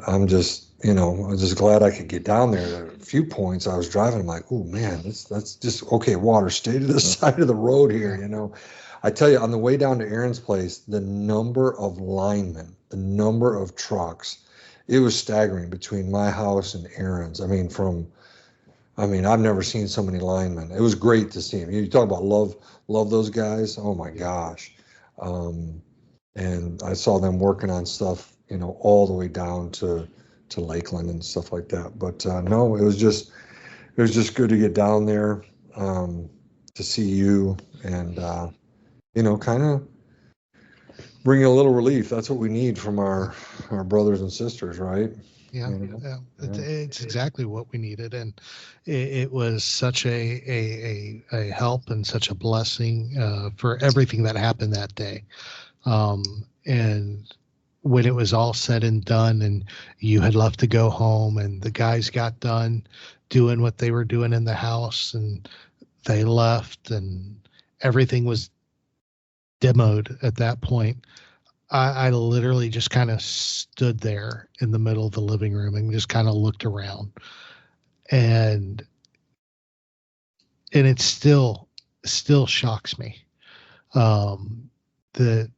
S5: I'm just, I'm just glad I could get down there. At a few points I was driving, I'm like, oh man, that's just okay. Water, stay to the side of the road here. I tell you, on the way down to Aaron's place, the number of linemen, the number of trucks, it was staggering between my house and Aaron's. I've never seen so many linemen. It was great to see them. You talk about love those guys. Oh my gosh. And I saw them working on stuff, all the way down to Lakeland and stuff like that. But no, it was just good to get down there to see you and kind of bring a little relief. That's what we need from our brothers and sisters, right?
S6: Yeah. It's exactly what we needed, and it was such a help and such a blessing for everything that happened that day. And when it was all said and done and you had left to go home and the guys got done doing what they were doing in the house and they left and everything was demoed at that point, I literally just kind of stood there in the middle of the living room and just kind of looked around. And it still shocks me that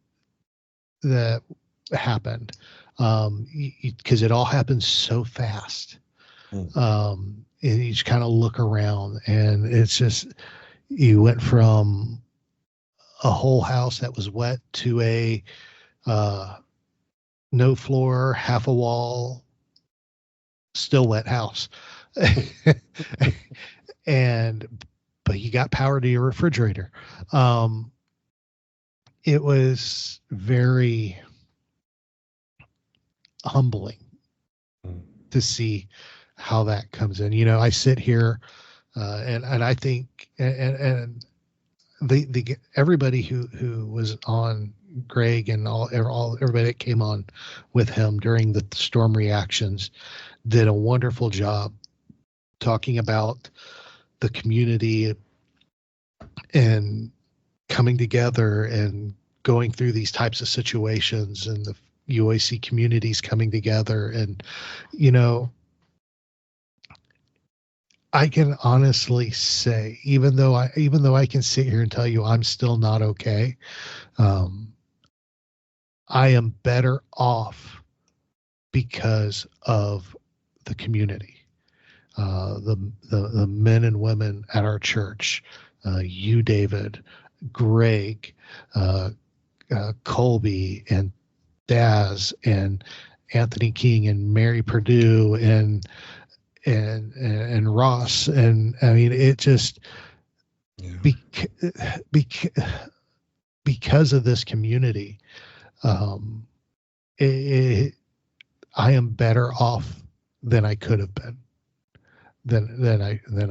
S6: happened because it all happened so fast. And you just kind of look around and it's just, you went from a whole house that was wet to a no floor, half a wall, still wet house. But you got power to your refrigerator. It was very humbling to see how that comes in. I sit here and I think and the everybody who was on Greg and all everybody that came on with him during the storm reactions did a wonderful job talking about the community and coming together and going through these types of situations and the UAC communities coming together. And, I can honestly say, even though I can sit here and tell you I'm still not okay, I am better off because of the community. the men and women at our church, you, David, Greg, Colby, and Daz, and Anthony King, and Mary Purdue, and Ross, and I mean, it just because of this community, I am better off than I could have been, than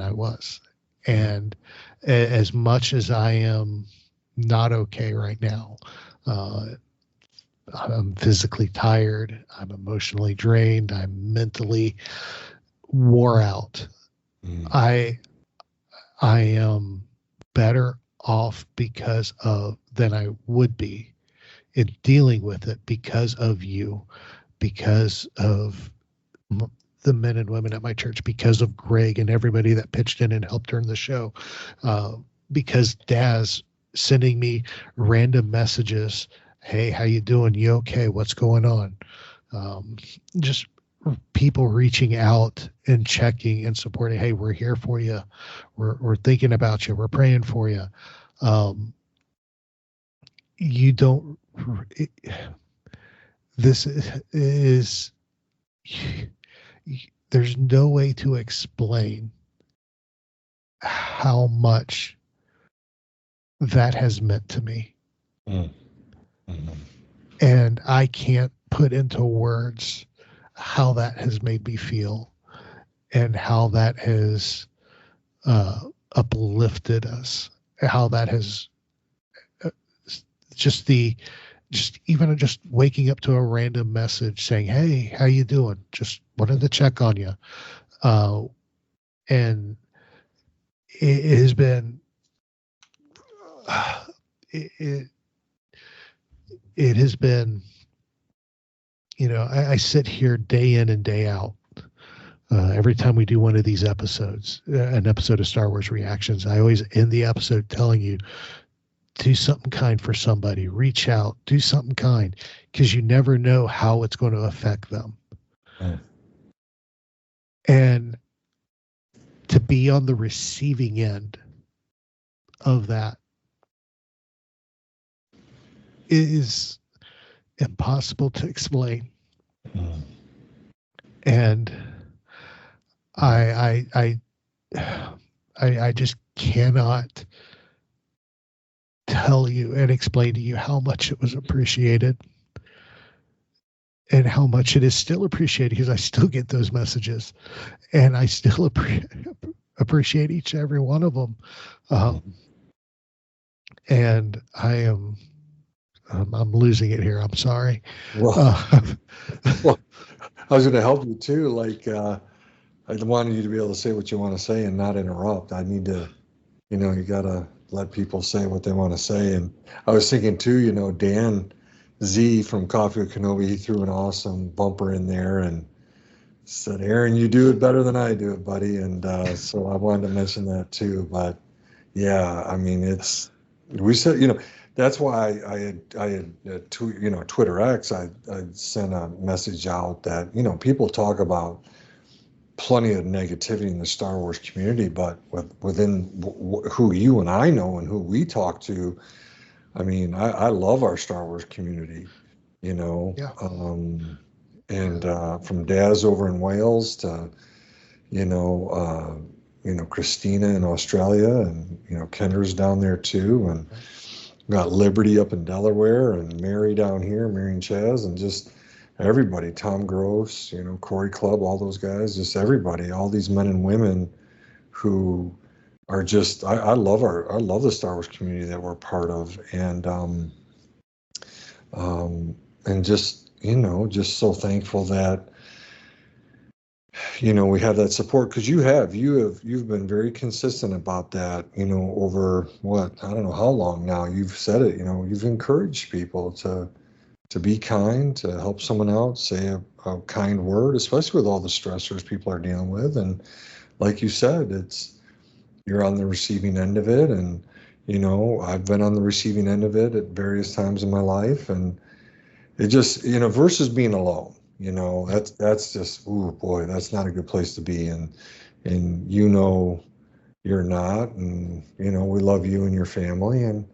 S6: I was, and as much as I am not okay right now, I'm physically tired, I'm emotionally drained, I'm mentally wore out. I am better off because of than I would be in dealing with it because of you, because of the men and women at my church, because of Greg and everybody that pitched in and helped turn the show, because Daz sending me random messages. Hey, how you doing? You okay? What's going on? Just people reaching out and checking and supporting. Hey, we're here for you. We're thinking about you. We're praying for you. You don't. This is. There's no way to explain how much that has meant to me. And I can't put into words how that has made me feel and how that has uplifted us, how that has just even waking up to a random message saying, hey, how you doing? Just wanted to check on you. And it has been, it has been, I sit here day in and day out. Every time we do one of these episodes, an episode of Star Wars Reactions, I always end the episode telling you, do something kind for somebody, reach out, do something kind, because you never know how it's going to affect them. And to be on the receiving end of that is impossible to explain. And I just cannot tell you and explain to you how much it was appreciated and how much it is still appreciated, because I still get those messages and I still appreciate each and every one of them. And I'm losing it here. I'm sorry.
S5: Well, well, I was going to help you too. Like, I wanted you to be able to say what you want to say and not interrupt. I need to, you got to let people say what they want to say. And I was thinking too, Dan Z from Coffee with Kenobi, he threw an awesome bumper in there and said, Aaron, you do it better than I do it, buddy. And so I wanted to mention that too. But yeah, I mean, we said, that's why I had Twitter X, I sent a message out that, people talk about plenty of negativity in the Star Wars community, but within who you and I know and who we talk to, I mean, I love our Star Wars community,
S6: Yeah.
S5: And from Daz over in Wales to, Christina in Australia, and, Kendra's down there too, and got Liberty up in Delaware, and Mary down here, Mary and Chaz, and just everybody, Tom Gross, Corey Club, all those guys, just everybody, all these men and women who are just, I love the Star Wars community that we're part of, and just, just so thankful that, we have that support, because you've been very consistent about that, over what, I don't know how long now you've said it, you've encouraged people to be kind, to help someone out, say a kind word, especially with all the stressors people are dealing with. And like you said, you're on the receiving end of it. And, I've been on the receiving end of it at various times in my life. And it just, versus being alone, that's just, ooh, boy, that's not a good place to be. And, and you're not, and we love you and your family, and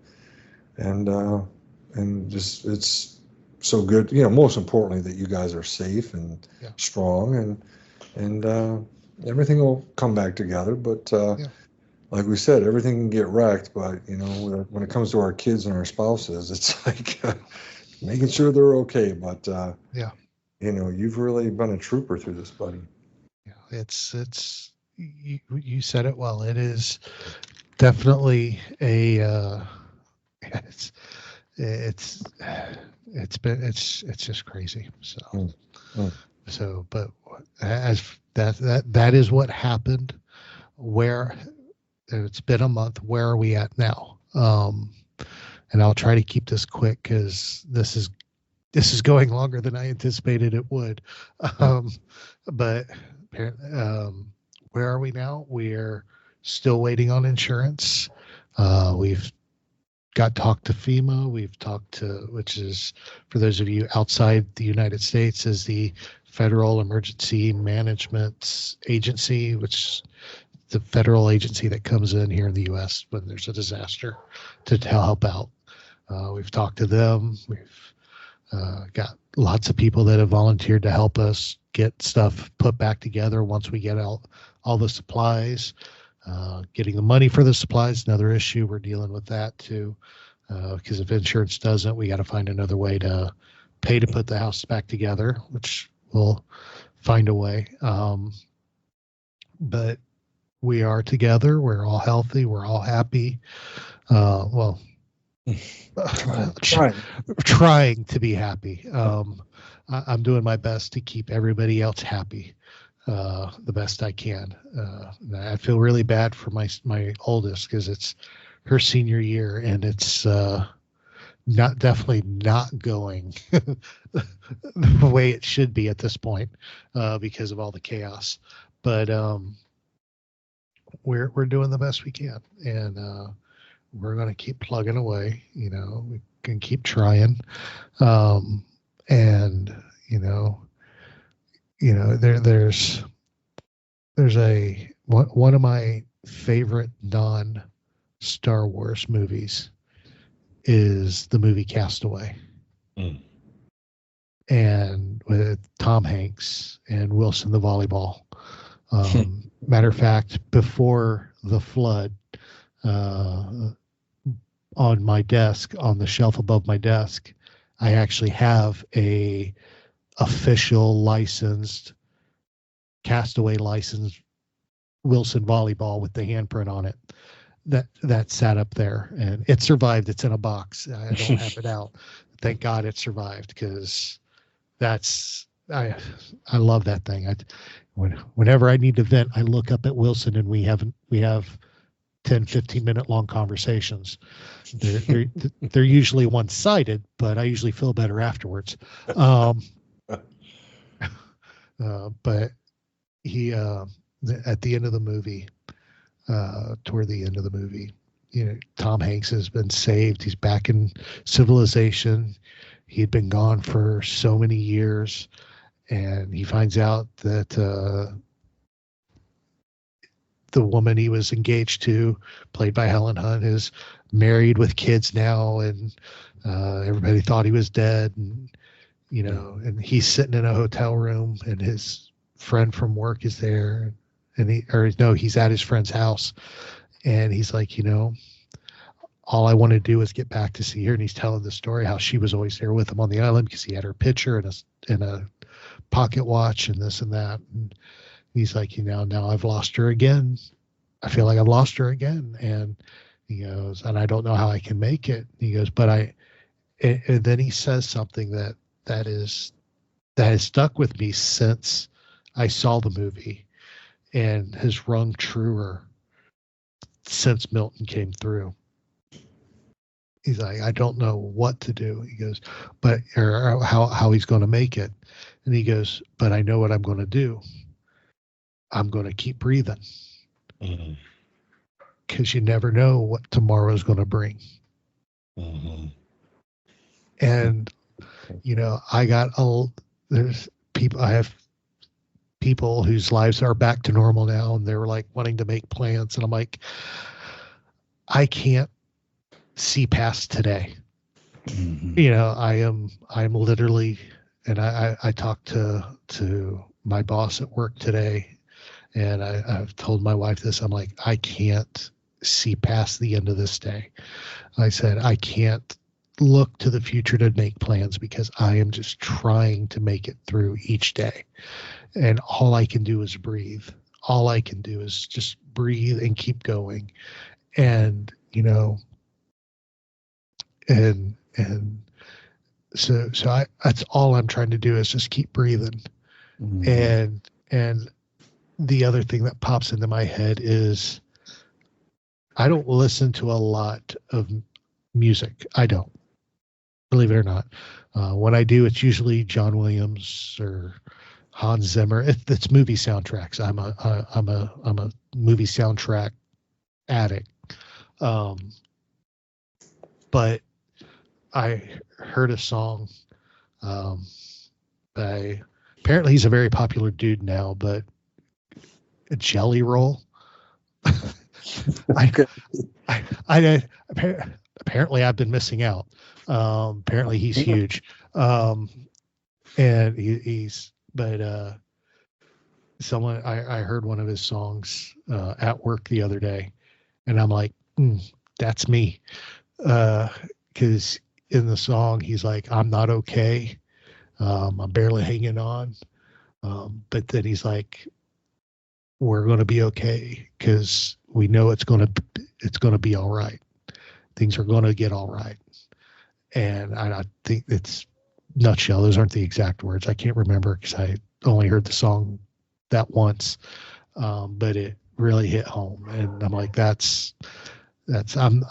S5: just it's so good. Most importantly, that you guys are safe and
S6: Yeah.
S5: strong, and everything will come back together. But like we said, everything can get wrecked. But when it comes to our kids and our spouses, it's like making sure they're okay. But
S6: Yeah.
S5: you've really been a trooper through this, buddy.
S6: Yeah. It's you said it well. It is definitely a it's it's it's just crazy. So
S5: Mm, mm.
S6: but as that is what happened. Where it's been a month. Where are we at now? And I'll try to keep this quick because this is going longer than I anticipated it would. But where are we now? We're still waiting on insurance. We've got talked to FEMA. We've talked to, which is, for those of you outside the United States, is the Federal Emergency Management Agency, which the federal agency that comes in here in the U.S. when there's a disaster to help out. We've talked to them. We've got lots of people that have volunteered to help us get stuff put back together once we get out all the supplies. Getting the money for the supplies, another issue. We're dealing with that too. Because if insurance doesn't, we got to find another way to pay to put the house back together, which we'll find a way. But we are together. We're all healthy. We're all happy. Well, trying to be happy. I'm doing my best to keep everybody else happy, the best I can. I feel really bad for my oldest because it's her senior year and it's definitely not going the way it should be at this point because of all the chaos. But we're doing the best we can, and we're going to keep plugging away. We can keep trying, and there's one of my favorite non-Star Wars movies is the movie Castaway. And with Tom Hanks and Wilson the volleyball. Matter of fact, before the flood, on my desk, on the shelf above my desk, I actually have a official licensed Castaway licensed Wilson volleyball with the handprint on it. That sat up there and it survived. It's in a box. I don't have it out. Thank God it survived because I love that thing. Whenever I need to vent, I look up at Wilson and we have 10, 15 minute long conversations. They're usually one-sided, but I usually feel better afterwards. But he, at the end of the movie, toward the end of the movie, Tom Hanks has been saved. He's back in civilization. He'd been gone for so many years, and he finds out that the woman he was engaged to, played by Helen Hunt, is married with kids now, and everybody thought he was dead. And and he's sitting in a hotel room, and his friend from work is there, and he's at his friend's house, and he's like, all I want to do is get back to see her. And he's telling the story how she was always there with him on the island because he had her picture and a pocket watch and this and that. And he's like, now I've lost her again. I feel like I've lost her again. And he goes, and I don't know how I can make it. He goes, and then he says something that has stuck with me since I saw the movie and has rung truer since Milton came through. He's like, I don't know what to do. He goes, or how he's going to make it. And he goes, but I know what I'm going to do. I'm going to keep breathing.
S5: Mm-hmm.
S6: Because you never know what tomorrow is going to bring.
S5: Mm-hmm.
S6: And, there's people, I have people whose lives are back to normal now, and they were like wanting to make plans, and I'm like, I can't see past today. You know, I'm literally, and I talked to my boss at work today, and I've told my wife this. I'm like, I can't see past the end of this day. I said, I can't look to the future to make plans because I am just trying to make it through each day. And all I can do is breathe. All I can do is just breathe and keep going. And, you know, and so that's all I'm trying to do is just keep breathing. And the other thing that pops into my head is I don't listen to a lot of music. I don't, believe it or not. When I do, it's usually John Williams or Hans Zimmer. It's movie soundtracks. I'm a movie soundtrack addict. But I heard a song by, apparently he's a very popular dude now, but a Jelly Roll. Apparently I've been missing out. Apparently he's huge. And he's, but someone, I heard one of his songs at work the other day, and I'm like, that's me. Because in the song, he's like, I'm not okay. I'm barely hanging on. But then he's like, we're going to be okay because we know it's going to be all right. Things are going to get all right. And I think it's nutshell. Those aren't the exact words. I can't remember because I only heard the song that once. But it really hit home. And I'm like, that's I'm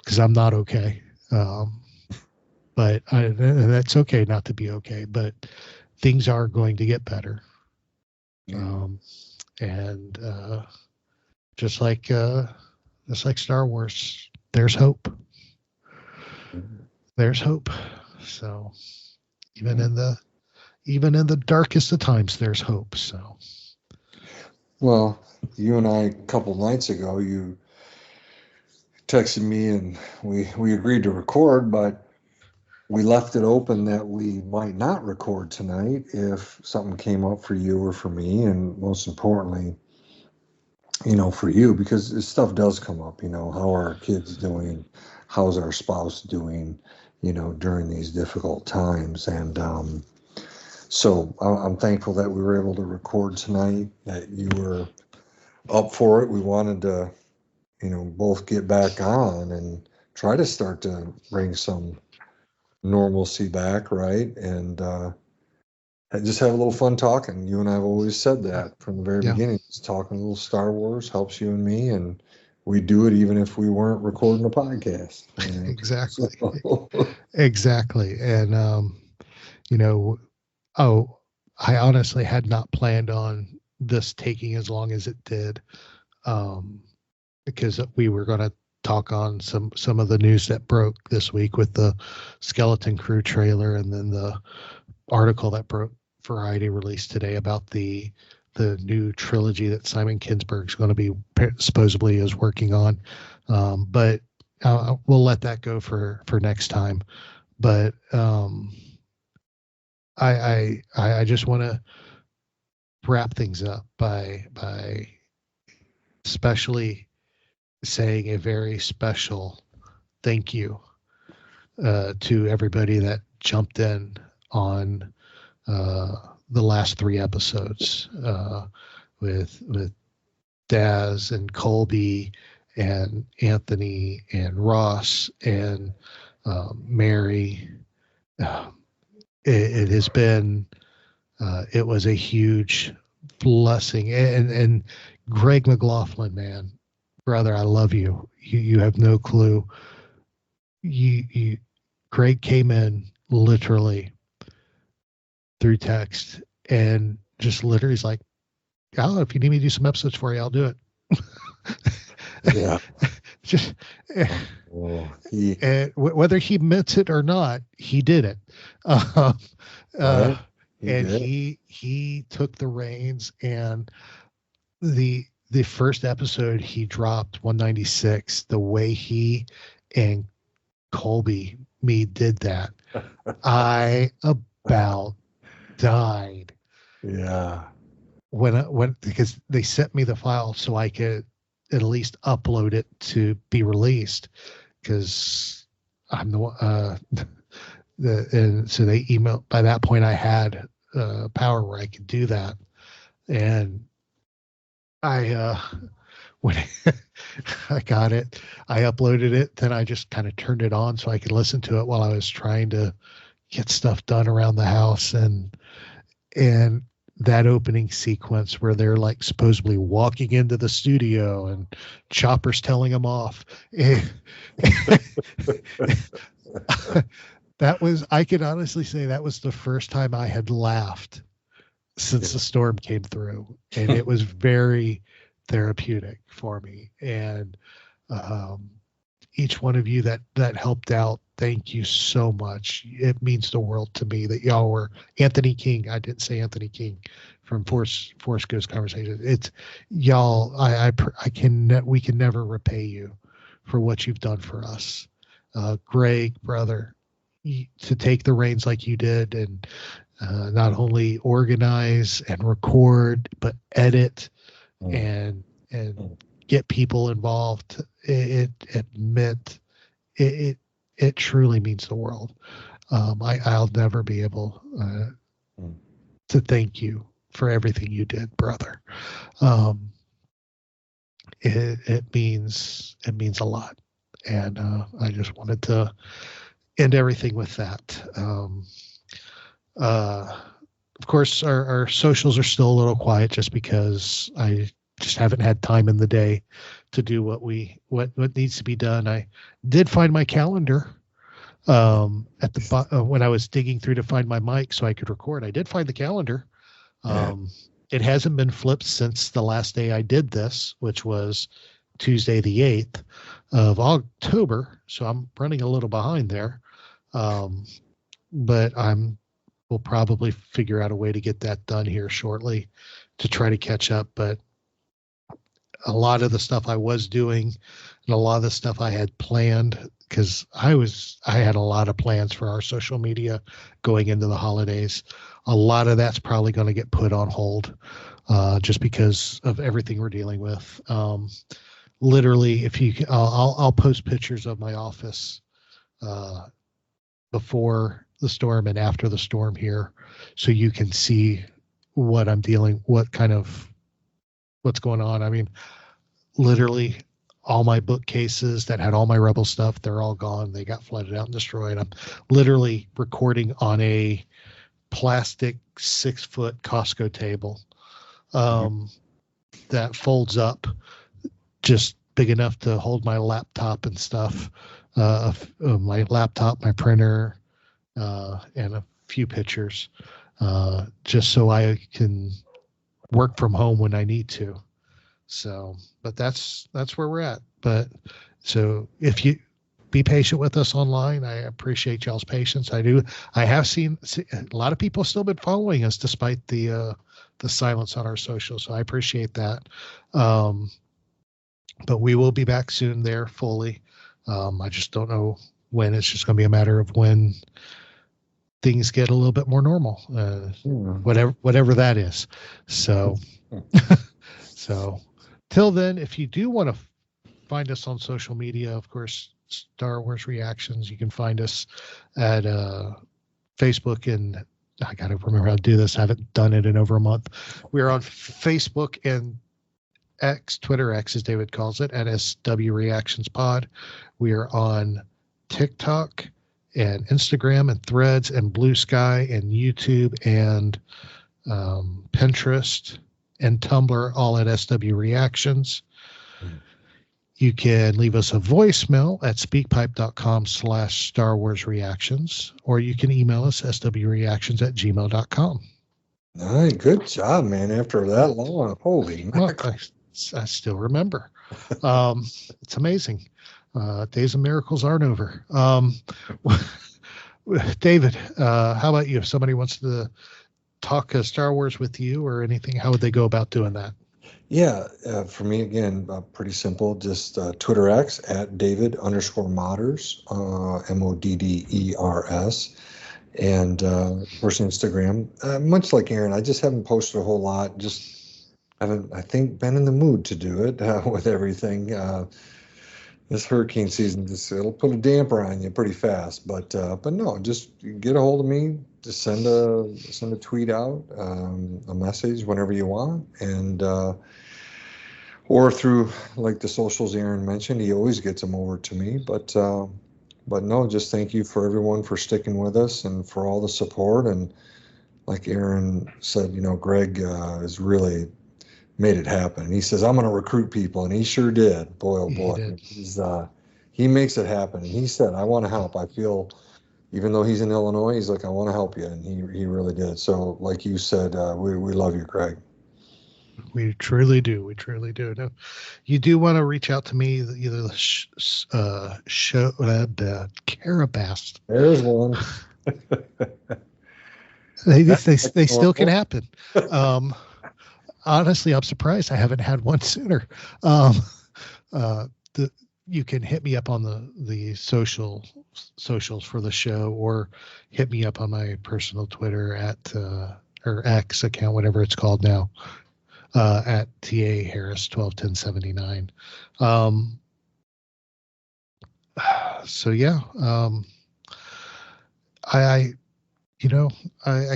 S6: because I'm not okay. But and that's okay not to be okay, but things are going to get better. And just like Star Wars, there's hope. There's hope. So even in the darkest of times, there's hope. So,
S5: well, you and I a couple nights ago, you texted me and we agreed to record, but we left it open that we might not record tonight if something came up for you or for me, and most importantly, you know, for you, because this stuff does come up, you know, how are our kids doing? How's our spouse doing, you know, during these difficult times? And so I'm thankful that we were able to record tonight, that you were up for it. We wanted to, you know, both get back on and try to start to bring some normalcy back, right? And just have a little fun talking. You and I have always said that from the very beginning. Just talking a little Star Wars helps you and me, and we do it even if we weren't recording a podcast. You know?
S6: Exactly. Exactly. And you know, I honestly had not planned on this taking as long as it did, because we were going to talk on some of the news that broke this week with the Skeleton Crew trailer, and then the article that broke Variety released today about the new trilogy that Simon Kinberg's going to be supposedly is working on. But we'll let that go for next time. But I just want to wrap things up by especially saying a very special thank you to everybody that jumped in on the last 3 episodes with Daz and Colby and Anthony and Ross and Mary. It has been it was a huge blessing. And Greg McLaughlin, man, brother, I love you. You have no clue. Greg came in literally through text and just literally is like, oh, if you need me to do some episodes for you, I'll do it.
S5: Yeah.
S6: Just
S5: Well,
S6: whether he meant it or not, he did it.
S5: Right.
S6: and
S5: did.
S6: he took the reins, and the first episode he dropped 196, the way he and Colby me did that, I about died
S5: Yeah.
S6: when because they sent me the file so I could at least upload it to be released, because I'm the one and so they emailed. By that point I had power where I could do that, and I when I got it, I uploaded it, then I just kind of turned it on so I could listen to it while I was trying to get stuff done around the house. And that opening sequence where they're like supposedly walking into the studio and Chopper's telling them off. That was, I can honestly say that was the first time I had laughed since the storm came through, and it was very therapeutic for me. And each one of you that helped out, thank you so much. It means the world to me that y'all were Anthony King. I didn't say Anthony King from Force Ghost Conversation. It's y'all. We can never repay you for what you've done for us. Greg, brother, to take the reins like you did, and not only organize and record, but edit and get people involved. It meant it truly means the world. I'll never be able to thank you for everything you did, brother. It means a lot, and I just wanted to end everything with that. Of course, our socials are still a little quiet just because I just haven't had time in the day to do what needs to be done. I did find my calendar at the when I was digging through to find my mic so I could record. I did find the calendar. It hasn't been flipped since the last day I did this, which was Tuesday the 8th of October. So I'm running a little behind there. But we'll probably figure out a way to get that done here shortly to try to catch up. But a lot of the stuff I was doing and a lot of the stuff I had planned, because I had a lot of plans for our social media going into the holidays. A lot of that's probably going to get put on hold just because of everything we're dealing with. Literally, if you, I'll post pictures of my office before the storm and after the storm here, so you can see what I'm what's going on. I mean, literally all my bookcases that had all my Rebel stuff, they're all gone. They got flooded out and destroyed. I'm literally recording on a plastic 6-foot Costco table that folds up just big enough to hold my laptop and stuff. My laptop, my printer, and a few pictures, just so I can work from home when I need to. So, but that's where we're at. But so if you be patient with us online, I appreciate y'all's patience. I have seen a lot of people still been following us despite the silence on our socials. So I appreciate that. But we will be back soon there fully. I just don't know when. It's just going to be a matter of when things get a little bit more normal, whatever that is. So, so till then, if you do want to find us on social media, of course, Star Wars Reactions, you can find us at Facebook, and I got to remember how to do this. I haven't done it in over a month. We're on Facebook and Twitter X, as David calls it, at SW Reactions Pod. We are on TikTok and Instagram and Threads and Blue Sky and YouTube and Pinterest and Tumblr, all at SW Reactions. You can leave us a voicemail at speakpipe.com/Star Wars Reactions, or you can email us swreactions@gmail.com.
S5: All right, good job, man. After that long, holy mackerel.
S6: I still remember. It's amazing. Days of miracles aren't over. David, how about you? If somebody wants to talk Star Wars with you or anything, how would they go about doing that?
S5: Yeah, for me, again, pretty simple. Just Twitter X at David_Modders, Modders. And of course, Instagram. Much like Aaron, I just haven't posted a whole lot. Just haven't, I think, been in the mood to do it with everything. This hurricane season, it'll put a damper on you pretty fast. But no, just get a hold of me. Just send a tweet out, a message whenever you want, and or through like the socials Aaron mentioned. He always gets them over to me. But no, just thank you for everyone for sticking with us and for all the support. And like Aaron said, Greg has really made it happen. He says, I'm going to recruit people. And he sure did. Boy, oh boy. He makes it happen. And he said, I want to help. I feel, even though he's in Illinois, he's like, I want to help you. And he really did. So like you said, we love you, Greg.
S6: We truly do. We truly do. No, you do want to reach out to me, either the show, Carabast.
S5: There's one.
S6: They still can happen. Honestly, I'm surprised I haven't had one sooner. You can hit me up on the socials for the show, or hit me up on my personal Twitter at or X account, whatever it's called now, at TA Harris 121079. So yeah, I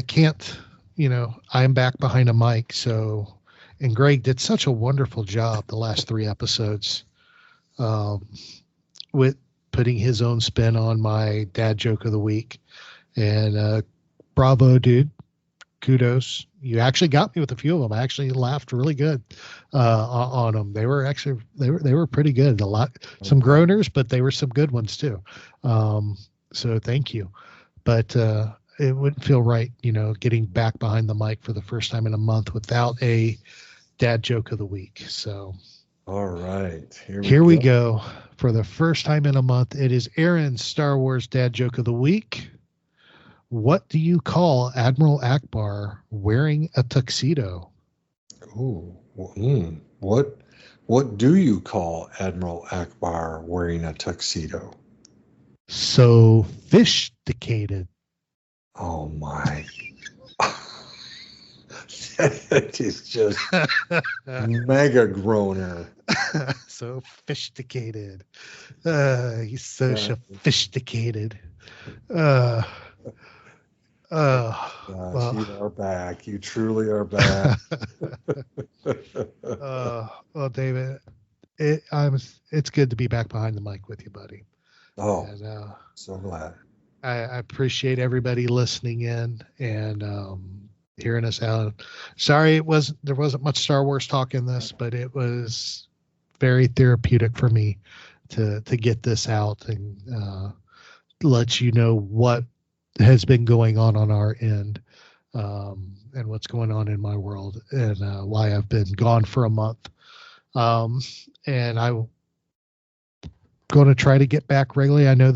S6: can't, I'm back behind a mic. So, and Greg did such a wonderful job the last 3 episodes, with putting his own spin on my dad joke of the week. And bravo, dude. Kudos. You actually got me with a few of them. I actually laughed really good on them. They were actually, they were pretty good. Some groaners, but they were some good ones too. So thank you. But it wouldn't feel right, getting back behind the mic for the first time in a month without a dad joke of the week. So,
S5: all right,
S6: here we go. For the first time in a month, it is Aaron's Star Wars dad joke of the week. What do you call Admiral Akbar wearing a tuxedo?
S5: Ooh, what do you call Admiral Akbar wearing a tuxedo?
S6: Sophisticated.
S5: Oh my. That is just mega groaner.
S6: Sophisticated. He's so sophisticated.
S5: Gosh, you are back. You truly are back.
S6: Well, David, it's good to be back behind the mic with you, buddy.
S5: Oh,
S6: and,
S5: so glad.
S6: I appreciate everybody listening in and hearing us out. Sorry, there wasn't much Star Wars talk in this, but it was very therapeutic for me to get this out and let you know what has been going on our end, and what's going on in my world, and why I've been gone for a month. And I'm going to try to get back regularly. I know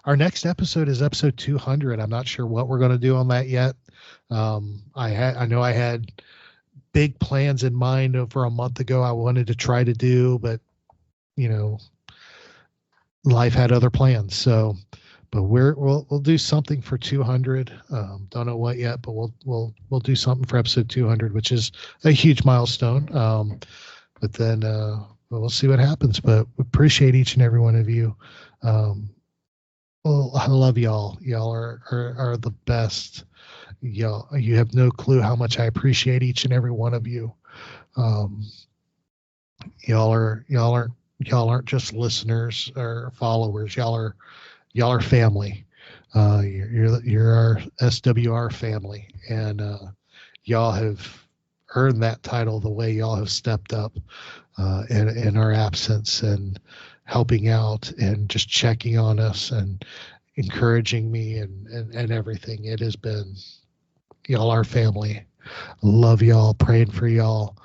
S6: our next episode is episode 200. I'm not sure what we're going to do on that yet. I know I had big plans in mind over a month ago I wanted to try to do, but life had other plans. So, but we'll do something for 200. Don't know what yet, but we'll do something for episode 200, which is a huge milestone. But then we'll see what happens. But we appreciate each and every one of you. Well, I love y'all. Y'all are the best. Y'all, you have no clue how much I appreciate each and every one of you. Y'all aren't just listeners or followers. Y'all are family. You're our SWR family, and y'all have earned that title the way y'all have stepped up in our absence and helping out and just checking on us and encouraging me and everything. It has been, y'all are family. Love y'all, praying for y'all.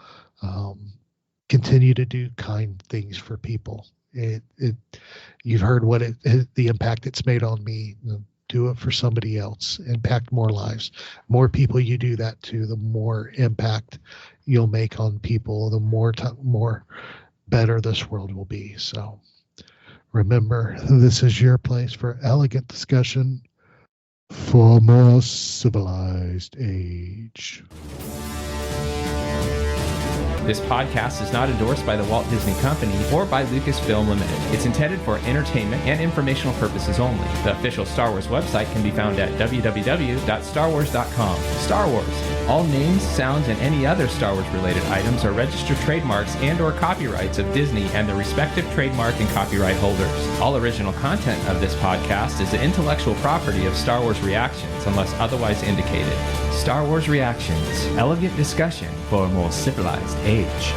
S6: Continue to do kind things for people. You've heard the impact it's made on me. do it for somebody else. Impact more lives. More people you do that to, the more impact you'll make on people, the more better this world will be. So remember, this is your place for elegant discussion for a more civilized age.
S1: This podcast is not endorsed by the Walt Disney Company or by Lucasfilm Limited. It's intended for entertainment and informational purposes only. The official Star Wars website can be found at www.starwars.com. Star Wars. All names, sounds, and any other Star Wars related items are registered trademarks and or copyrights of Disney and the respective trademark and copyright holders. All original content of this podcast is the intellectual property of Star Wars Reactions unless otherwise indicated. Star Wars Reactions. Elegant discussion for a more civilized age.